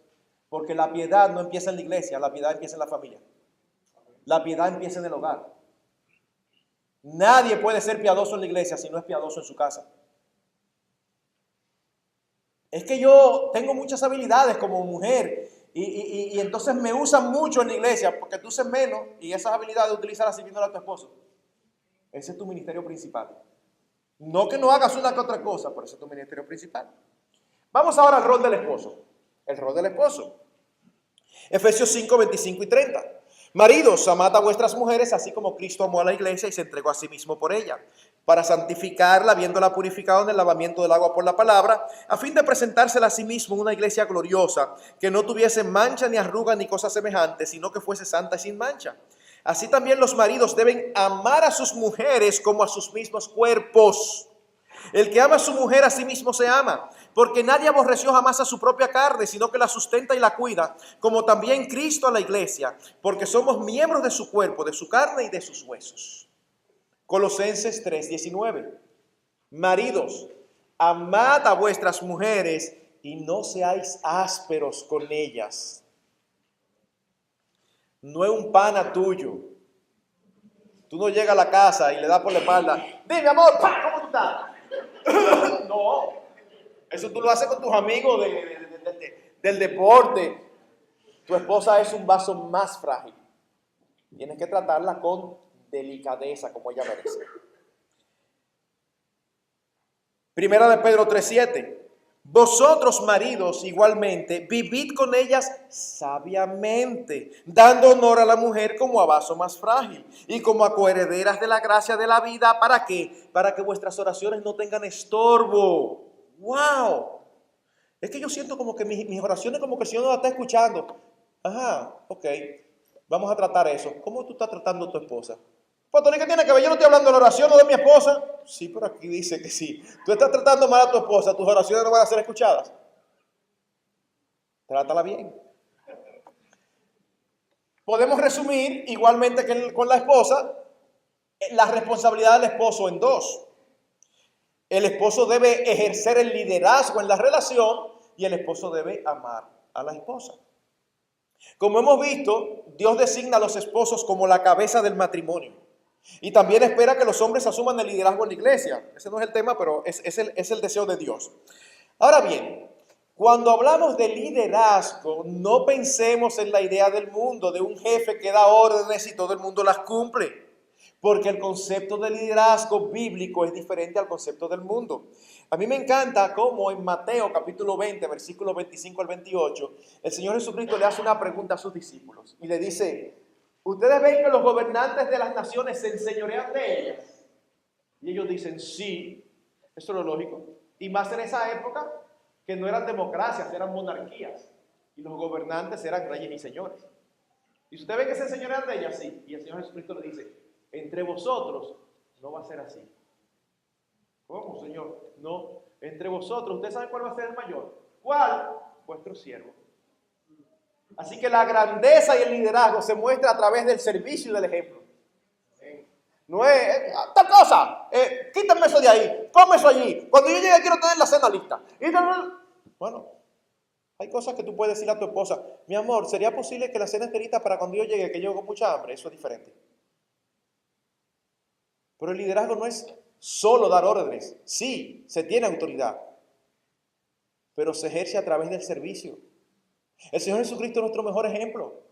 Porque la piedad no empieza en la iglesia, la piedad empieza en la familia. La piedad empieza en el hogar. Nadie puede ser piadoso en la iglesia si no es piadoso en su casa. Es que yo tengo muchas habilidades como mujer y entonces me usan mucho en la iglesia porque tú uses menos y esas habilidades utilízalas sirviéndole a tu esposo. Ese es tu ministerio principal. No que no hagas una que otra cosa, pero ese es tu ministerio principal. Vamos ahora al rol del esposo. El rol del esposo. Efesios 5, 25 y 30. Maridos, amad a vuestras mujeres, así como Cristo amó a la iglesia y se entregó a sí mismo por ella, para santificarla, habiéndola purificado en el lavamiento del agua por la palabra, a fin de presentársela a sí mismo una iglesia gloriosa, que no tuviese mancha ni arruga ni cosa semejante, sino que fuese santa y sin mancha. Así también los maridos deben amar a sus mujeres como a sus mismos cuerpos. El que ama a su mujer a sí mismo se ama, porque nadie aborreció jamás a su propia carne, sino que la sustenta y la cuida, como también Cristo a la iglesia, porque somos miembros de su cuerpo, de su carne y de sus huesos. Colosenses 3:19. Maridos, amad a vuestras mujeres y no seáis ásperos con ellas. No es un pana tuyo. Tú no llegas a la casa y le das por la espalda. Dime, amor, ¿cómo tú estás? No, eso tú lo haces con tus amigos del deporte. Tu esposa es un vaso más frágil. Tienes que tratarla con delicadeza como ella merece. Primera de Pedro 3:7. Vosotros, maridos, igualmente, vivid con ellas sabiamente, dando honor a la mujer como a vaso más frágil y como a coherederas de la gracia de la vida. ¿Para qué? Para que vuestras oraciones no tengan estorbo. ¡Wow! Es que yo siento como que mis oraciones, como que el Señor no la está escuchando. Ajá, ok. Vamos a tratar eso. ¿Cómo tú estás tratando a tu esposa? Pues, ¿qué tiene que ver? Yo no estoy hablando de la oración o de mi esposa. Sí, pero aquí dice que sí. Tú estás tratando mal a tu esposa, tus oraciones no van a ser escuchadas. Trátala bien. Podemos resumir, igualmente que con la esposa, la responsabilidad del esposo en dos. El esposo debe ejercer el liderazgo en la relación y el esposo debe amar a la esposa. Como hemos visto, Dios designa a los esposos como la cabeza del matrimonio. Y también espera que los hombres asuman el liderazgo en la iglesia. Ese no es el tema, pero es el deseo de Dios. Ahora bien, cuando hablamos de liderazgo, no pensemos en la idea del mundo, de un jefe que da órdenes y todo el mundo las cumple. Porque el concepto de liderazgo bíblico es diferente al concepto del mundo. A mí me encanta cómo en Mateo capítulo 20, versículos 25 al 28, el Señor Jesucristo le hace una pregunta a sus discípulos y le dice: ¿ustedes ven que los gobernantes de las naciones se enseñorean de ellas? Y ellos dicen, sí, eso es lo lógico. Y más en esa época, que no eran democracias, eran monarquías. Y los gobernantes eran reyes y señores. ¿Y ustedes ven que se enseñorean de ellas? Sí. Y el Señor Jesucristo le dice, entre vosotros no va a ser así. ¿Cómo, Señor? No, entre vosotros, ¿ustedes saben cuál va a ser el mayor? ¿Cuál? Vuestro siervo. Así que la grandeza y el liderazgo se muestra a través del servicio y del ejemplo. No es tal cosa, quítame eso de ahí, come eso allí. Cuando yo llegue quiero tener la cena lista. Bueno, hay cosas que tú puedes decirle a tu esposa: mi amor, ¿sería posible que la cena esté lista para cuando yo llegue, que llego con mucha hambre? Eso es diferente. Pero el liderazgo no es solo dar órdenes. Sí, se tiene autoridad, pero se ejerce a través del servicio. El Señor Jesucristo es nuestro mejor ejemplo.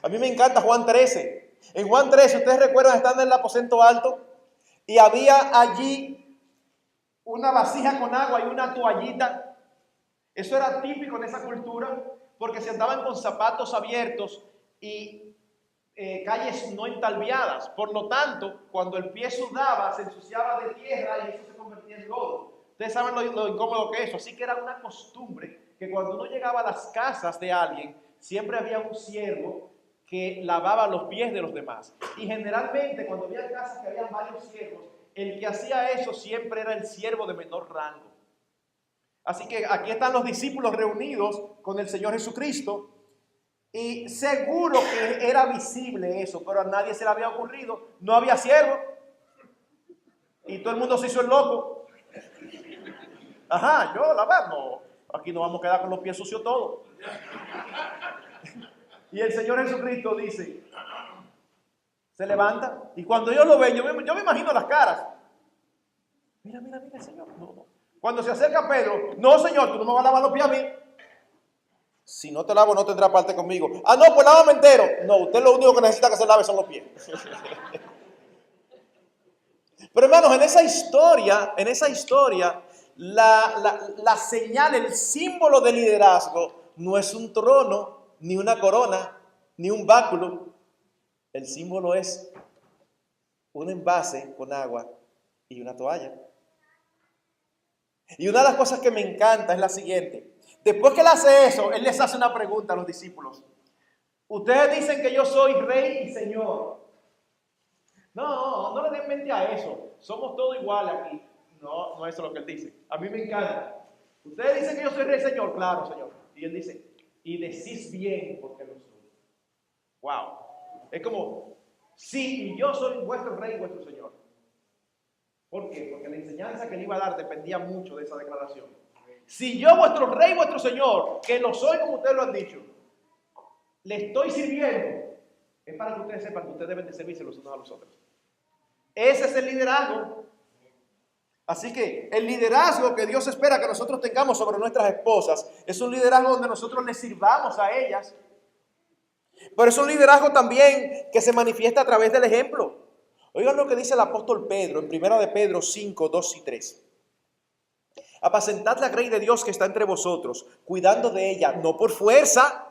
A mí me encanta Juan 13. En Juan 13, ustedes recuerdan, estando en el aposento alto y había allí una vasija con agua y una toallita. Eso era típico en esa cultura porque se andaban con zapatos abiertos y calles no entalviadas. Por lo tanto, cuando el pie sudaba, se ensuciaba de tierra y eso se convertía en lodo. Ustedes saben lo incómodo que es eso. Así que era una costumbre que cuando uno llegaba a las casas de alguien, siempre había un siervo que lavaba los pies de los demás. Y generalmente cuando había casas que había varios siervos, el que hacía eso siempre era el siervo de menor rango. Así que aquí están los discípulos reunidos con el Señor Jesucristo Y seguro que era visible eso, pero a nadie se le había ocurrido. No había siervo. Y todo el mundo se hizo el loco. Ajá, yo lavar, no. Aquí nos vamos a quedar con los pies sucios todos. Y el Señor Jesucristo dice, se levanta. Y cuando yo lo veo, yo me imagino las caras. Mira, Señor. No. Cuando se acerca Pedro, no, Señor, tú no me vas a lavar los pies a mí. Si no te lavo, no tendrá parte conmigo. Ah, no, pues lávame entero. No, usted lo único que necesita que se lave son los pies. Pero hermanos, en esa historia, la señal, el símbolo de liderazgo no es un trono, ni una corona, ni un báculo. El símbolo es un envase con agua y una toalla. Y una de las cosas que me encanta es la siguiente. Después que él hace eso, él les hace una pregunta a los discípulos. Ustedes dicen que yo soy rey y señor. No le den mente a eso. Somos todos iguales aquí. No es eso lo que él dice. A mí me encanta. Ustedes dicen que yo soy rey y señor. Claro, señor. Y él dice, y decís bien porque lo soy. Wow. Es como, sí, y yo soy vuestro rey y vuestro señor. ¿Por qué? Porque la enseñanza que él iba a dar dependía mucho de esa declaración. Si yo, vuestro rey, vuestro señor, que lo soy como ustedes lo han dicho, le estoy sirviendo, es para que ustedes sepan que ustedes deben de servirse los unos a los otros. Ese es el liderazgo. Así que el liderazgo que Dios espera que nosotros tengamos sobre nuestras esposas es un liderazgo donde nosotros les sirvamos a ellas. Pero es un liderazgo también que se manifiesta a través del ejemplo. Oigan lo que dice el apóstol Pedro en 1 de Pedro 5, 2 y 3. Apacentad la grey de Dios que está entre vosotros, cuidando de ella, no por fuerza,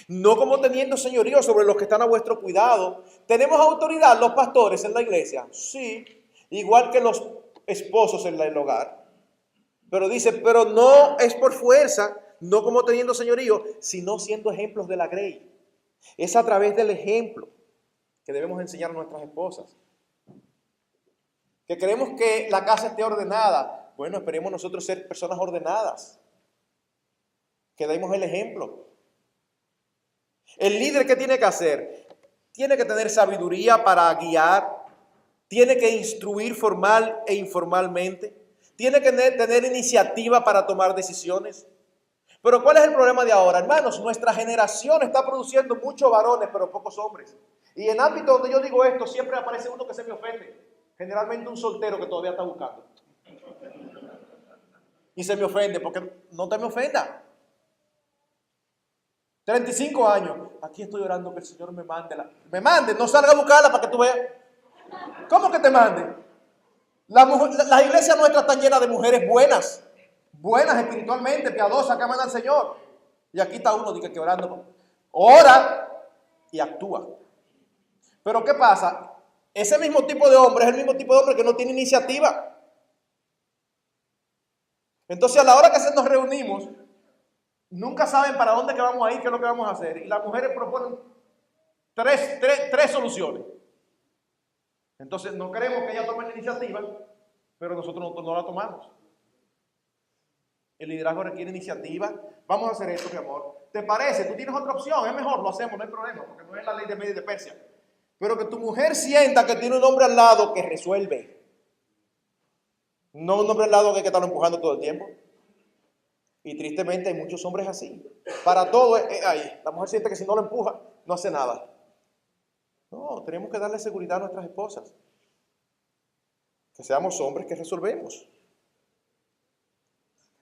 no como teniendo señorío sobre los que están a vuestro cuidado. ¿Tenemos autoridad los pastores en la iglesia? Sí, igual que los esposos en el hogar. Pero dice, pero no es por fuerza, no como teniendo señorío, sino siendo ejemplos de la grey. Es a través del ejemplo que debemos enseñar a nuestras esposas. Que queremos que la casa esté ordenada. Bueno, esperemos nosotros ser personas ordenadas. Que demos el ejemplo. El líder, ¿qué tiene que hacer? Tiene que tener sabiduría para guiar. Tiene que instruir formal e informalmente. Tiene que tener iniciativa para tomar decisiones. Pero ¿cuál es el problema de ahora? Hermanos, nuestra generación está produciendo muchos varones, pero pocos hombres. Y en ámbitos donde yo digo esto, siempre aparece uno que se me ofende. Generalmente un soltero que todavía está buscando. Y se me ofende, porque no te me ofenda. 35 años. Aquí estoy orando que el Señor me mande. Me mande, no salga a buscarla para que tú veas. ¿Cómo que te mande? Las iglesias nuestras están llenas de mujeres buenas. Buenas espiritualmente, piadosas, que aman al Señor. Y aquí está uno que orando. Ora y actúa. Pero ¿qué pasa? Ese mismo tipo de hombre es el mismo tipo de hombre que no tiene iniciativa. Entonces a la hora que nos reunimos, nunca saben para dónde que vamos a ir, qué es lo que vamos a hacer. Y las mujeres proponen tres soluciones. Entonces no queremos que ella tome la iniciativa, pero nosotros no la tomamos. El liderazgo requiere iniciativa. Vamos a hacer esto, mi amor. ¿Te parece? Tú tienes otra opción, es mejor, lo hacemos, no hay problema, porque no es la ley de Media y de Persia. Pero que tu mujer sienta que tiene un hombre al lado que resuelve. No un hombre al lado que hay que estarlo empujando todo el tiempo. Y tristemente hay muchos hombres así. Para todo ahí. La mujer siente que si no lo empuja, no hace nada. No, tenemos que darle seguridad a nuestras esposas. Que seamos hombres que resolvemos.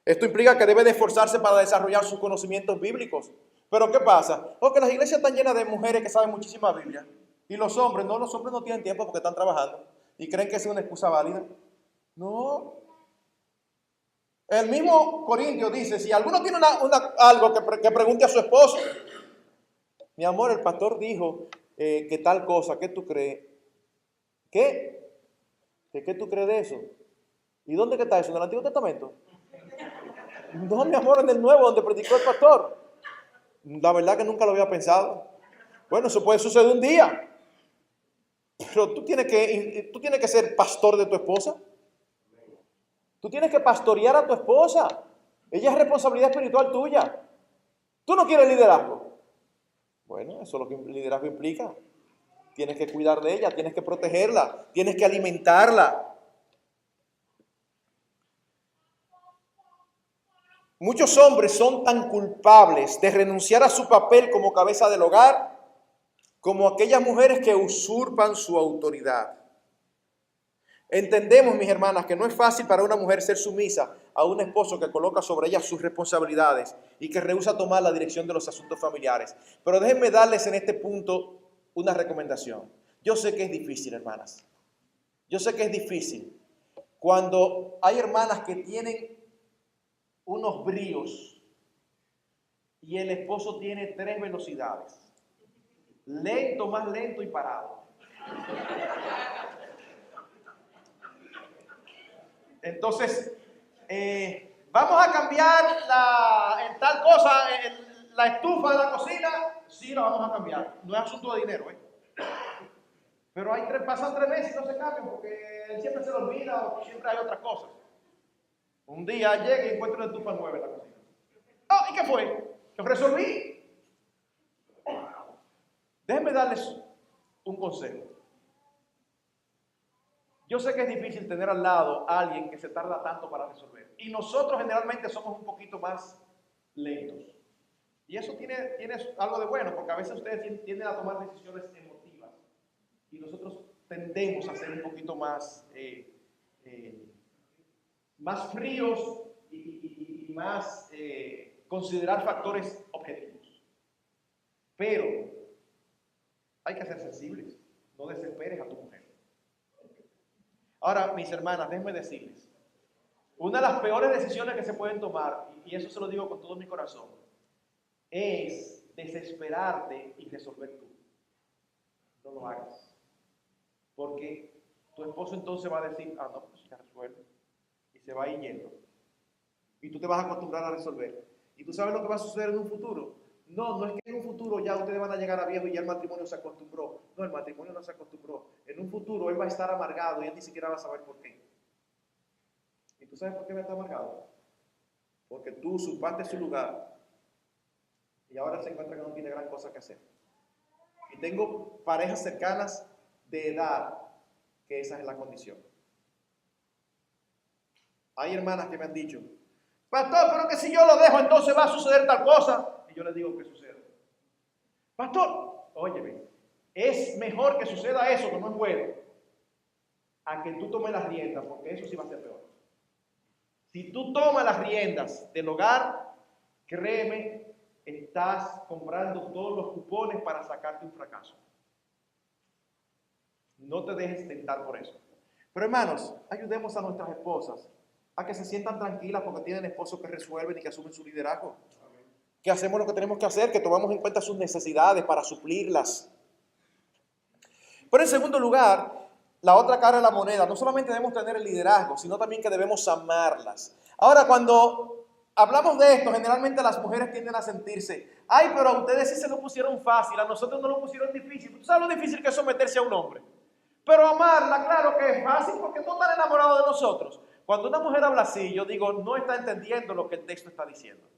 Esto implica que debe de esforzarse para desarrollar sus conocimientos bíblicos. Pero ¿qué pasa? Porque las iglesias están llenas de mujeres que saben muchísima Biblia. Y los hombres no tienen tiempo porque están trabajando. Y creen que es una excusa válida. No. El mismo Corintio dice, si alguno tiene algo que pregunte a su esposo. Mi amor, el pastor dijo que tal cosa, ¿qué tú crees? ¿Qué? ¿Qué tú crees de eso? ¿Y dónde que está eso? ¿En el Antiguo Testamento? No, mi amor, en el Nuevo, donde predicó el pastor. La verdad que nunca lo había pensado. Bueno, eso puede suceder un día. Pero tú tienes que ser pastor de tu esposa. Tú tienes que pastorear a tu esposa. Ella es responsabilidad espiritual tuya. Tú no quieres liderazgo. Bueno, eso es lo que el liderazgo implica. Tienes que cuidar de ella, tienes que protegerla, tienes que alimentarla. Muchos hombres son tan culpables de renunciar a su papel como cabeza del hogar como aquellas mujeres que usurpan su autoridad. Entendemos, mis hermanas, que no es fácil para una mujer ser sumisa a un esposo que coloca sobre ella sus responsabilidades y que rehúsa tomar la dirección de los asuntos familiares. Pero déjenme darles en este punto una recomendación. Yo sé que es difícil, hermanas. Yo sé que es difícil cuando hay hermanas que tienen unos bríos y el esposo tiene 3 velocidades. Lento, más lento y parado. Entonces, vamos a cambiar en tal cosa, la estufa de la cocina, sí la vamos a cambiar. No es asunto de dinero, ¿eh? Pero pasan 3 meses y no se cambian porque él siempre se lo olvida o siempre hay otras cosas. Un día llega y encuentra una estufa nueva en la cocina. Oh, ¿y qué fue? Lo resolví. Déjenme darles un consejo. Yo sé que es difícil tener al lado a alguien que se tarda tanto para resolver. Y nosotros generalmente somos un poquito más lentos. Y eso tiene algo de bueno, porque a veces ustedes tienden a tomar decisiones emotivas. Y nosotros tendemos a ser un poquito más, más fríos y más considerar factores objetivos. Pero hay que ser sensibles. No desesperes a tu mujer. Ahora, mis hermanas, déjenme decirles, una de las peores decisiones que se pueden tomar, y eso se lo digo con todo mi corazón, es desesperarte y resolver tú. No lo hagas. Porque tu esposo entonces va a decir, no, pues ya resuelve. Y se va a ir yendo. Y tú te vas a acostumbrar a resolver. ¿Y tú sabes lo que va a suceder en un futuro? No es que en un futuro ya ustedes van a llegar a viejo y ya el matrimonio se acostumbró. No, el matrimonio no se acostumbró. En un futuro él va a estar amargado y él ni siquiera va a saber por qué. ¿Y tú sabes por qué va a estar amargado? Porque tú usurpaste su lugar y ahora se encuentra que no tiene gran cosa que hacer. Y tengo parejas cercanas de edad que esa es la condición. Hay hermanas que me han dicho, pastor, pero que si yo lo dejo entonces va a suceder tal cosa. Y yo les digo que suceda. Pastor, óyeme, es mejor que suceda eso, que no es bueno, a que tú tomes las riendas, porque eso sí va a ser peor. Si tú tomas las riendas del hogar, créeme, estás comprando todos los cupones para sacarte un fracaso. No te dejes tentar por eso. Pero hermanos, ayudemos a nuestras esposas a que se sientan tranquilas porque tienen esposos que resuelven y que asumen su liderazgo. Que hacemos lo que tenemos que hacer, que tomamos en cuenta sus necesidades para suplirlas. Pero en segundo lugar, la otra cara de la moneda, no solamente debemos tener el liderazgo, sino también que debemos amarlas. Ahora, cuando hablamos de esto, generalmente las mujeres tienden a sentirse, ay, pero a ustedes sí se lo pusieron fácil, a nosotros no lo pusieron difícil. ¿Tú sabes lo difícil que es someterse a un hombre? Pero amarla, claro que es fácil porque no están enamorados de nosotros. Cuando una mujer habla así, yo digo, no está entendiendo lo que el texto está diciendo.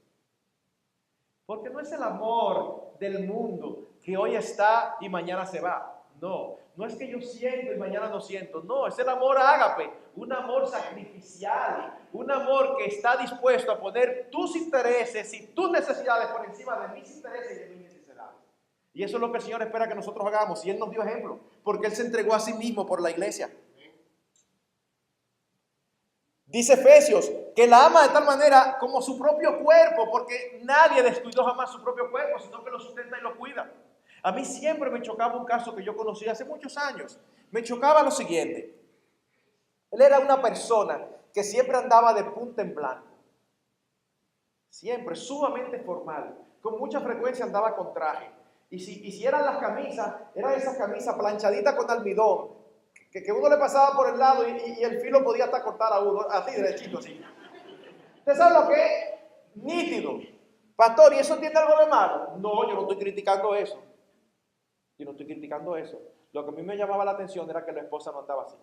Porque no es el amor del mundo que hoy está y mañana se va. No es que yo siento y mañana no siento. No, es el amor ágape, un amor sacrificial, un amor que está dispuesto a poner tus intereses y tus necesidades por encima de mis intereses y de mis necesidades. Y eso es lo que el Señor espera que nosotros hagamos. Y Él nos dio ejemplo, porque Él se entregó a sí mismo por la iglesia. Dice Efesios que la ama de tal manera como su propio cuerpo, porque nadie descuidó jamás su propio cuerpo, sino que lo sustenta y lo cuida. A mí siempre me chocaba un caso que yo conocí hace muchos años. Me chocaba lo siguiente. Él era una persona que siempre andaba de punta en blanco. Siempre, sumamente formal. Con mucha frecuencia andaba con traje. Y si eran las camisas, eran esas camisas planchaditas con almidón. Que uno le pasaba por el lado y el filo podía hasta cortar a uno, así derechito, así. ¿Usted sabe lo que es? Nítido. Pastor, ¿y eso tiene algo de malo? No, yo no estoy criticando eso. Yo no estoy criticando eso. Lo que a mí me llamaba la atención era que la esposa no andaba así.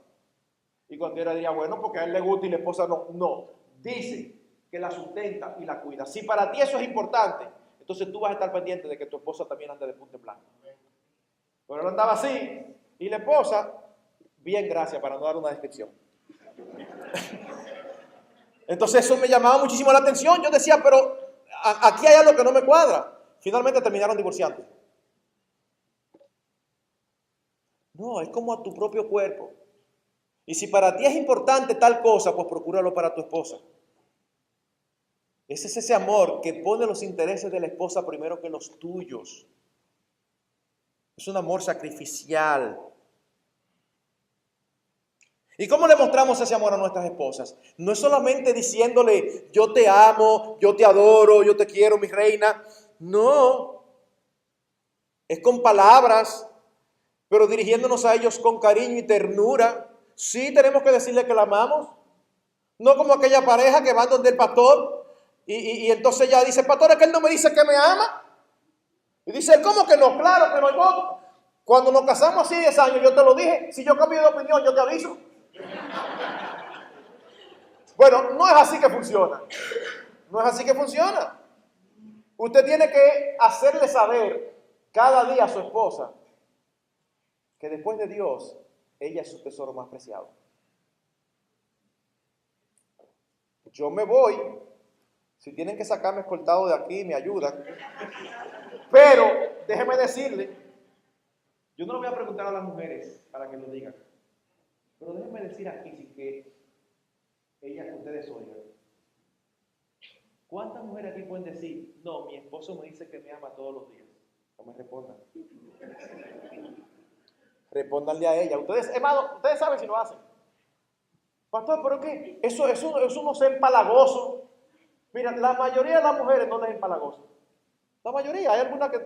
Y cualquiera diría, bueno, porque a él le gusta y la esposa no. No. Dice que la sustenta y la cuida. Si para ti eso es importante, entonces tú vas a estar pendiente de que tu esposa también ande de punta en blanco. Pero él andaba así, y la esposa, bien, gracias, para no dar una descripción. Entonces eso me llamaba muchísimo la atención. Yo decía, pero aquí hay algo que no me cuadra. Finalmente terminaron divorciando. No, es como a tu propio cuerpo. Y si para ti es importante tal cosa, pues procúralo para tu esposa. Ese es ese amor que pone los intereses de la esposa primero que los tuyos. Es un amor sacrificial. ¿Y cómo le mostramos ese amor a nuestras esposas? No es solamente diciéndole, yo te amo, yo te adoro, yo te quiero, mi reina. No. Es con palabras, pero dirigiéndonos a ellos con cariño y ternura. Sí, tenemos que decirle que la amamos. No como aquella pareja que va donde el pastor y entonces ella dice, pastor, es que él no me dice que me ama. Y dice, ¿cómo que no? Claro que no. Yo, cuando nos casamos así 10 años, yo te lo dije. Si yo cambio de opinión, yo te aviso. Bueno, no es así que funciona. No es así que funciona. Usted tiene que hacerle saber cada día a su esposa que después de Dios, ella es su tesoro más preciado. Yo me voy. Si tienen que sacarme escoltado de aquí, me ayudan. Pero déjeme decirle, yo no le voy a preguntar a las mujeres para que lo digan. Pero déjenme decir aquí, sin que ustedes oigan. ¿Cuántas mujeres aquí pueden decir, no, mi esposo me dice que me ama todos los días? No me respondan. Respóndanle a ella. Ustedes, hermano, ustedes saben si lo hacen. Pastor, ¿pero qué? Eso no es empalagoso. Mira, la mayoría de las mujeres no les es empalagoso. La mayoría, hay algunas que,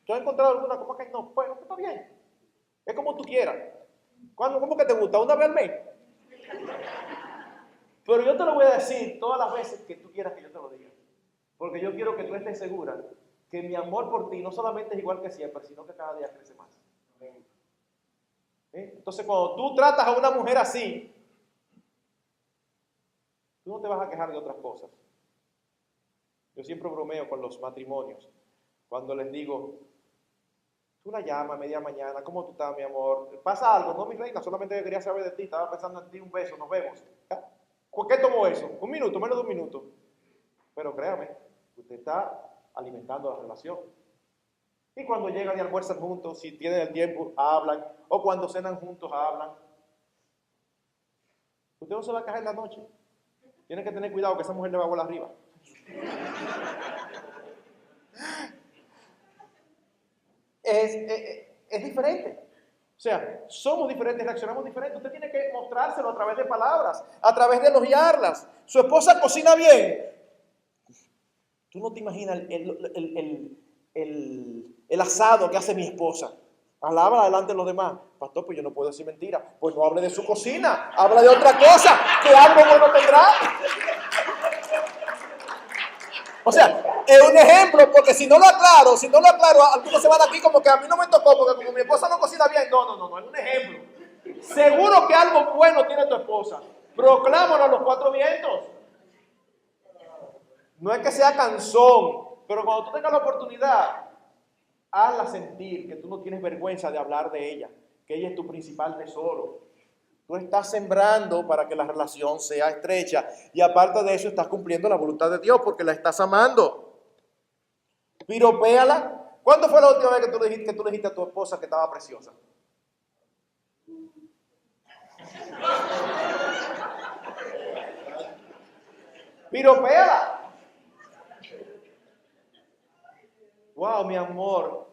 yo he encontrado algunas como que no, bueno, está bien. Es como tú quieras. ¿Cómo que te gusta? ¿Una vez al mes? Pero yo te lo voy a decir todas las veces que tú quieras que yo te lo diga. Porque yo quiero que tú estés segura que mi amor por ti no solamente es igual que siempre, sino que cada día crece más. Entonces, cuando tú tratas a una mujer así, tú no te vas a quejar de otras cosas. Yo siempre bromeo con los matrimonios. Cuando les digo, tú la llamas a media mañana, ¿cómo tú estás, mi amor? ¿Pasa algo? No, mi reina, solamente quería saber de ti, estaba pensando en ti, un beso, nos vemos. ¿Qué tomó eso? Un minuto, menos de un minuto. Pero créame, usted está alimentando la relación. Y cuando llegan y almuerzan juntos, si tienen el tiempo, hablan. O cuando cenan juntos, hablan. Usted no se va a caer en la noche. Tiene que tener cuidado que esa mujer le va a volar arriba. Es diferente. O sea, somos diferentes, reaccionamos diferentes. Usted tiene que mostrárselo a través de palabras, a través de elogiarlas. Su esposa cocina bien. Tú no te imaginas el asado que hace mi esposa. Alaba delante de los demás. Pastor, pues yo no puedo decir mentira. Pues no hable de su cocina, habla de otra cosa, que algo bueno tendrá. O sea, es un ejemplo, porque si no lo aclaro, algunos se van aquí como que a mí no me tocó, porque como mi esposa no cocina bien. No, es un ejemplo. Seguro que algo bueno tiene tu esposa. Proclámalo a los 4 vientos. No es que sea cansón, pero cuando tú tengas la oportunidad, hazla sentir que tú no tienes vergüenza de hablar de ella, que ella es tu principal tesoro. Tú estás sembrando para que la relación sea estrecha y aparte de eso estás cumpliendo la voluntad de Dios porque la estás amando. Piropéala. ¿Cuándo fue la última vez que tú le dijiste a tu esposa que estaba preciosa? Piropéala. Wow, mi amor,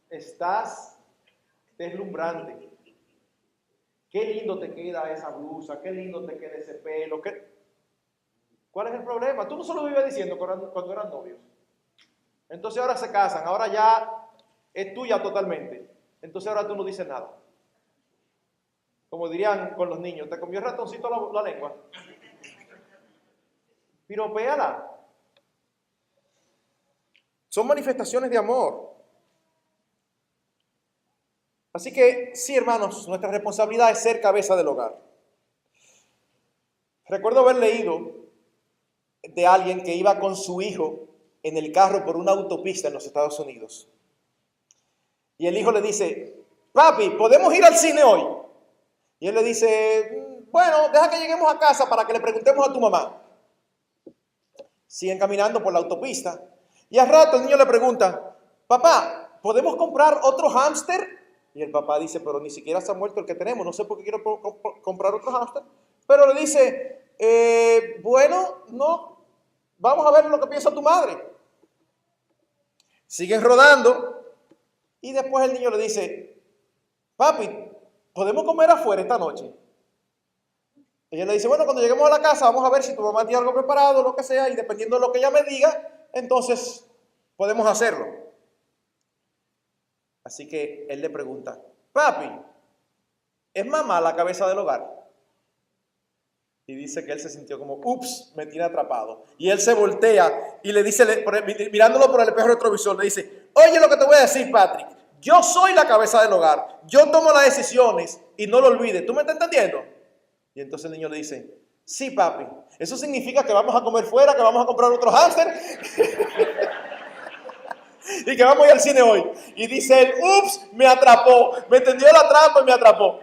estás deslumbrante. Qué lindo te queda esa blusa, qué lindo te queda ese pelo. ¿Cuál es el problema? Tú no se lo vivías diciendo cuando eran novios. Entonces ahora se casan, ahora ya es tuya totalmente. Entonces ahora tú no dices nada. Como dirían con los niños, te comió el ratoncito la lengua. Piropéala. Son manifestaciones de amor. Así que, sí, hermanos, nuestra responsabilidad es ser cabeza del hogar. Recuerdo haber leído de alguien que iba con su hijo en el carro por una autopista en los Estados Unidos. Y el hijo le dice, papi, ¿podemos ir al cine hoy? Y él le dice, bueno, deja que lleguemos a casa para que le preguntemos a tu mamá. Siguen caminando por la autopista y al rato el niño le pregunta, papá, ¿podemos comprar otro hámster? Y el papá dice, pero ni siquiera se ha muerto el que tenemos, no sé por qué quiero comprar otro hámster. Pero le dice, bueno, no, vamos a ver lo que piensa tu madre. Siguen rodando y después el niño le dice, papi, ¿podemos comer afuera esta noche? Ella le dice, bueno, cuando lleguemos a la casa vamos a ver si tu mamá tiene algo preparado, lo que sea, y dependiendo de lo que ella me diga, entonces podemos hacerlo. Así que él le pregunta, papi, ¿es mamá la cabeza del hogar? Y dice que él se sintió como, ups, me tiene atrapado. Y él se voltea y le dice, mirándolo por el espejo retrovisor, le dice, oye lo que te voy a decir, Patrick, yo soy la cabeza del hogar, yo tomo las decisiones y no lo olvides, ¿tú me estás entendiendo? Y entonces el niño le dice, sí, papi, ¿eso significa que vamos a comer fuera, que vamos a comprar otro hámster? Y que vamos a ir al cine hoy. Y dice él, ups, me atrapó, me tendió la trampa y me atrapó.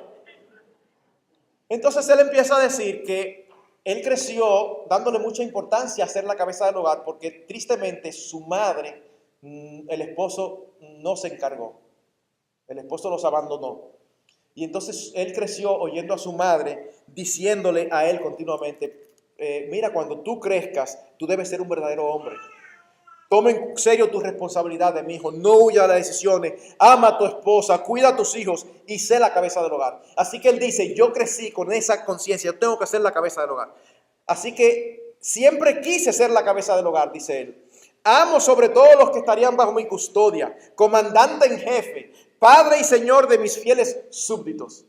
Entonces él empieza a decir que él creció dándole mucha importancia a ser la cabeza del hogar porque tristemente su madre, el esposo no se encargó. El esposo los abandonó. Y entonces él creció oyendo a su madre diciéndole a él continuamente, mira, cuando tú crezcas, tú debes ser un verdadero hombre. Toma en serio tu responsabilidad de mi hijo, no huya de las decisiones, ama a tu esposa, cuida a tus hijos y sé la cabeza del hogar. Así que él dice, yo crecí con esa conciencia, yo tengo que ser la cabeza del hogar. Así que siempre quise ser la cabeza del hogar, dice él. Amo sobre todos los que estarían bajo mi custodia, comandante en jefe, padre y señor de mis fieles súbditos.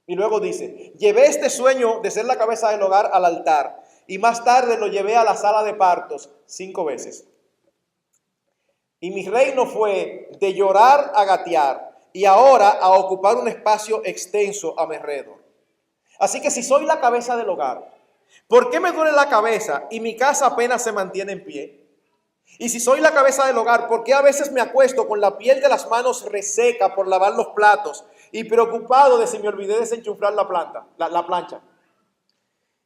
Y luego dice, llevé este sueño de ser la cabeza del hogar al altar y más tarde lo llevé a la sala de partos 5 veces. Y mi reino fue de llorar a gatear y ahora a ocupar un espacio extenso a mi alrededor. Así que si soy la cabeza del hogar, ¿por qué me duele la cabeza y mi casa apenas se mantiene en pie? Y si soy la cabeza del hogar, ¿por qué a veces me acuesto con la piel de las manos reseca por lavar los platos y preocupado de si me olvidé desenchuflar la plancha?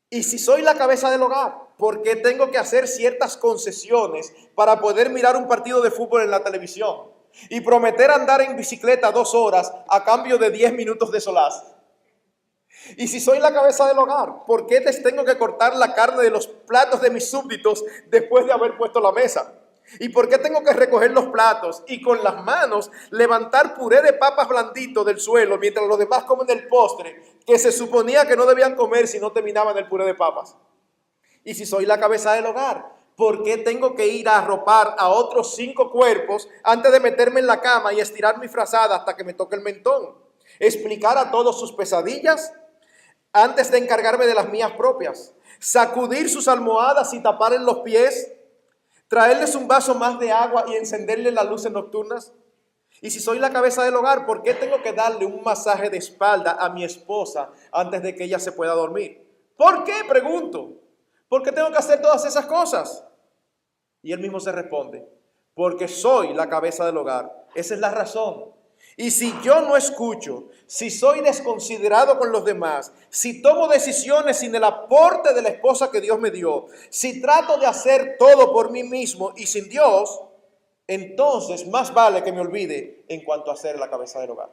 Y si soy la cabeza del hogar, ¿por qué tengo que hacer ciertas concesiones para poder mirar un partido de fútbol en la televisión y prometer andar en bicicleta 2 horas a cambio de 10 minutos de solaz? Y si soy la cabeza del hogar, ¿por qué les tengo que cortar la carne de los platos de mis súbditos después de haber puesto la mesa? ¿Y por qué tengo que recoger los platos y con las manos levantar puré de papas blandito del suelo mientras los demás comen el postre que se suponía que no debían comer si no terminaban el puré de papas? Y si soy la cabeza del hogar, ¿por qué tengo que ir a arropar a otros 5 cuerpos antes de meterme en la cama y estirar mi frazada hasta que me toque el mentón? ¿Explicar a todos sus pesadillas antes de encargarme de las mías propias? ¿Sacudir sus almohadas y taparles los pies? ¿Traerles un vaso más de agua y encenderles las luces nocturnas? Y si soy la cabeza del hogar, ¿por qué tengo que darle un masaje de espalda a mi esposa antes de que ella se pueda dormir? ¿Por qué? Pregunto. ¿Por qué tengo que hacer todas esas cosas? Y él mismo se responde, porque soy la cabeza del hogar. Esa es la razón. Y si yo no escucho, si soy desconsiderado con los demás, si tomo decisiones sin el aporte de la esposa que Dios me dio, si trato de hacer todo por mí mismo y sin Dios, entonces más vale que me olvide en cuanto a ser la cabeza del hogar.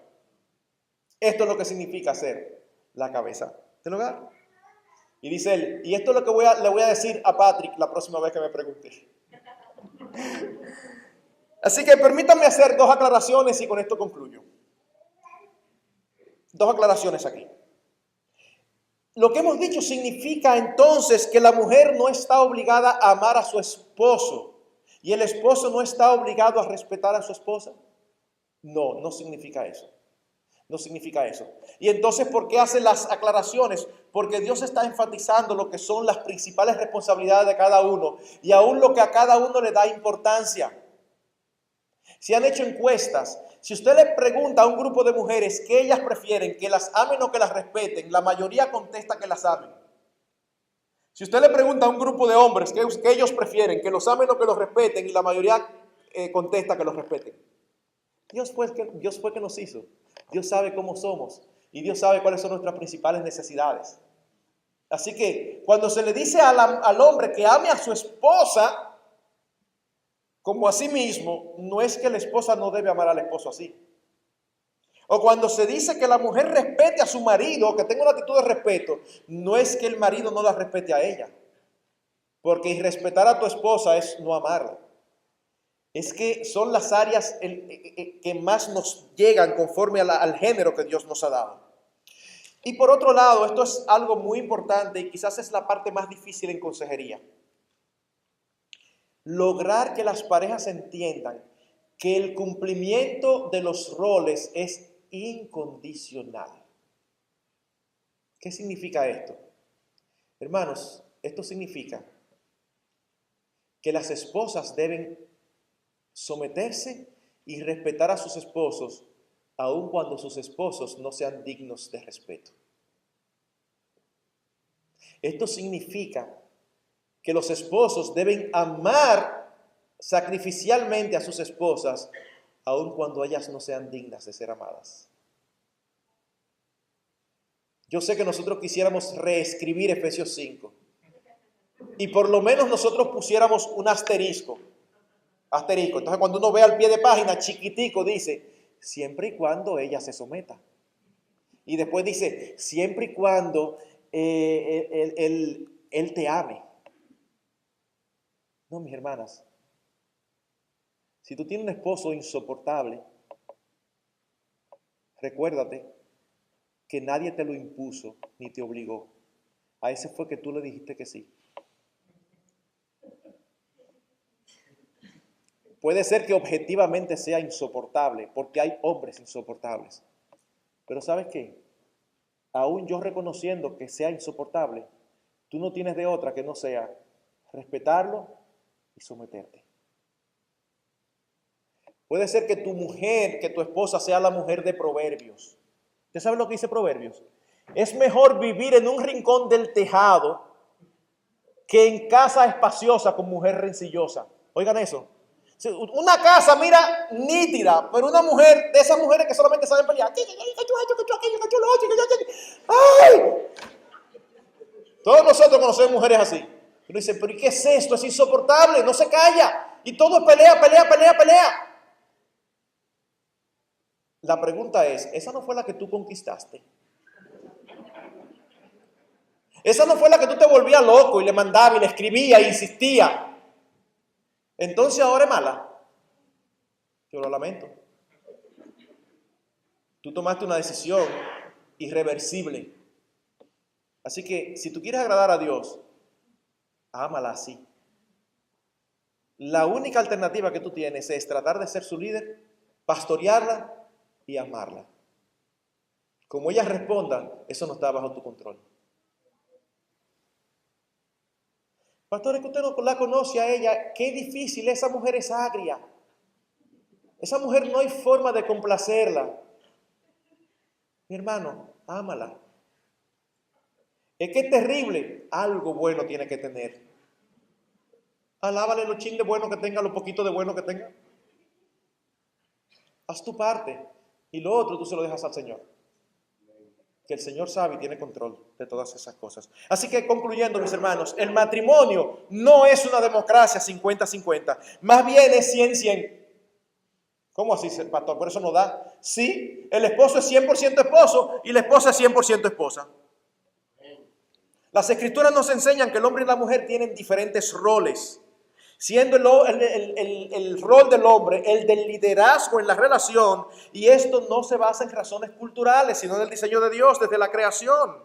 Esto es lo que significa ser la cabeza del hogar. Y dice él, y esto es lo que le voy a decir a Patrick la próxima vez que me pregunte. Así que permítanme hacer 2 aclaraciones y con esto concluyo. 2 aclaraciones aquí. Lo que hemos dicho significa entonces que la mujer no está obligada a amar a su esposo y el esposo no está obligado a respetar a su esposa. No, no significa eso. No significa eso. Y entonces, ¿por qué hace las aclaraciones? Porque Dios está enfatizando lo que son las principales responsabilidades de cada uno y aún lo que a cada uno le da importancia. Si han hecho encuestas, si usted le pregunta a un grupo de mujeres que ellas prefieren, que las amen o que las respeten, la mayoría contesta que las amen. Si Si usted le pregunta a un grupo de hombres que ellos prefieren, que los amen o que los respeten, y la mayoría contesta que los respeten. Dios fue que nos hizo. Dios sabe cómo somos y Dios sabe cuáles son nuestras principales necesidades. Así que cuando se le dice al hombre que ame a su esposa como a sí mismo, no es que la esposa no debe amar al esposo así. O cuando se dice que la mujer respete a su marido, que tenga una actitud de respeto, no es que el marido no la respete a ella. Porque irrespetar a tu esposa es no amarla. Es que son las áreas que más nos llegan conforme al género que Dios nos ha dado. Y por otro lado, esto es algo muy importante y quizás es la parte más difícil en consejería. Lograr que las parejas entiendan que el cumplimiento de los roles es incondicional. ¿Qué significa esto? Hermanos, esto significa que las esposas deben someterse y respetar a sus esposos, aun cuando sus esposos no sean dignos de respeto. Esto significa que los esposos deben amar sacrificialmente a sus esposas, aun cuando ellas no sean dignas de ser amadas. Yo sé que nosotros quisiéramos reescribir Efesios 5 y por lo menos nosotros pusiéramos un asterisco. Entonces cuando uno ve al pie de página chiquitico dice, siempre y cuando ella se someta. Y después dice, siempre y cuando él te ame. No, mis hermanas, si tú tienes un esposo insoportable, recuérdate que nadie te lo impuso ni te obligó. A ese fue que tú le dijiste que sí. Puede ser que objetivamente sea insoportable, porque hay hombres insoportables. Pero ¿sabes qué? Aún yo reconociendo que sea insoportable, tú no tienes de otra que no sea respetarlo y someterte. Puede ser que tu mujer, que tu esposa sea la mujer de Proverbios. ¿Usted sabe lo que dice Proverbios? Es mejor vivir en un rincón del tejado que en casa espaciosa con mujer rencillosa. Oigan eso. Una casa, mira, nítida, pero una mujer, de esas mujeres que solamente saben pelear. ¡Ay! Todos nosotros conocemos mujeres así. Y dicen, pero ¿y qué es esto? Es insoportable, no se calla. Y todo es pelea, pelea, pelea, pelea. La pregunta es, ¿esa no fue la que tú conquistaste? ¿Esa no fue la que tú te volvías loco y le mandaba y le escribía e insistía? Entonces ahora es mala. Yo lo lamento. Tú tomaste una decisión irreversible. Así que si tú quieres agradar a Dios, ámala así. La única alternativa que tú tienes es tratar de ser su líder, pastorearla y amarla. Como ella responda, eso no está bajo tu control. Pastor, es que usted no la conoce a ella. Qué difícil, esa mujer es agria. Esa mujer no hay forma de complacerla. Mi hermano, ámala. Es que es terrible. Algo bueno tiene que tener. Alábale los chin de bueno que tenga, lo poquito de bueno que tenga. Haz tu parte. Y lo otro tú se lo dejas al Señor. Que el Señor sabe y tiene control de todas esas cosas. Así que concluyendo, mis hermanos, el matrimonio no es una democracia 50-50. Más bien es 100-100. ¿Cómo así, pastor? Por eso no da. Sí, el esposo es 100% esposo y la esposa es 100% esposa. Las escrituras nos enseñan que el hombre y la mujer tienen diferentes roles, siendo el rol del hombre el del liderazgo en la relación, y esto no se basa en razones culturales, sino en el diseño de Dios desde la creación.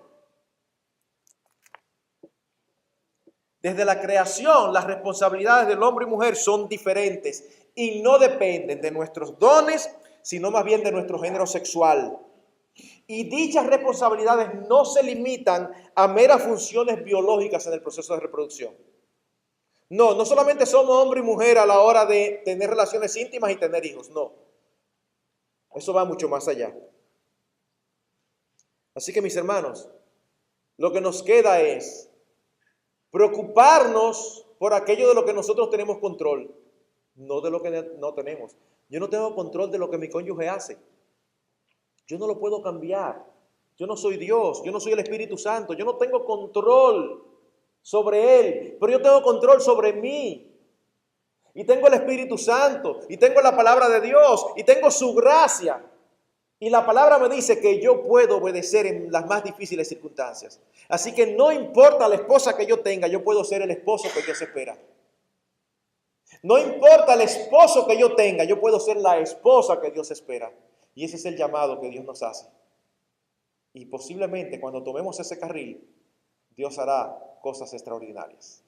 Desde la creación, las responsabilidades del hombre y mujer son diferentes y no dependen de nuestros dones, sino más bien de nuestro género sexual. Y dichas responsabilidades no se limitan a meras funciones biológicas en el proceso de reproducción. No solamente somos hombre y mujer a la hora de tener relaciones íntimas y tener hijos, no. Eso va mucho más allá. Así que mis hermanos, lo que nos queda es Preocuparnos por aquello de lo que nosotros tenemos control, no de lo que no tenemos. Yo no tengo control de lo que mi cónyuge hace. Yo no lo puedo cambiar. Yo no soy Dios, yo no soy el Espíritu Santo, yo no tengo control sobre él, pero yo tengo control sobre mí. Y tengo el Espíritu Santo, y tengo la palabra de Dios, y tengo su gracia. Y la palabra me dice que yo puedo obedecer en las más difíciles circunstancias. Así que no importa la esposa que yo tenga, yo puedo ser el esposo que Dios espera. No importa el esposo que yo tenga, yo puedo ser la esposa que Dios espera. Y ese es el llamado que Dios nos hace. Y posiblemente cuando tomemos ese carril, Dios hará cosas extraordinarias.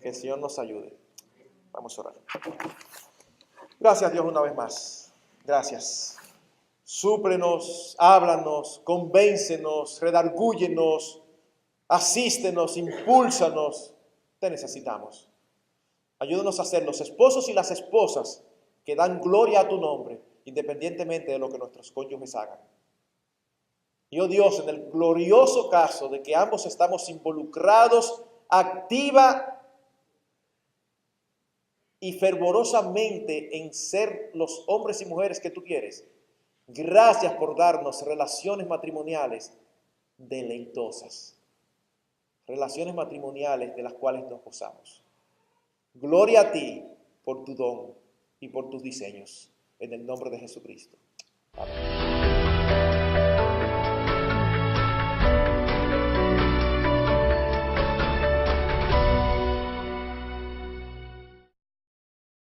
Que el Señor nos ayude. Vamos a orar. Gracias, Dios, una vez más. Gracias. Súplenos, háblanos, convéncenos, redargúyenos, asístenos, impúlsanos. Te necesitamos. Ayúdanos a ser los esposos y las esposas que dan gloria a tu nombre, independientemente de lo que nuestros cónyuges hagan. Y oh Dios, en el glorioso caso de que ambos estamos involucrados activa y fervorosamente en ser los hombres y mujeres que tú quieres, gracias por darnos relaciones matrimoniales deleitosas, relaciones matrimoniales de las cuales nos gozamos. Gloria a ti por tu don y por tus diseños, en el nombre de Jesucristo. Amén.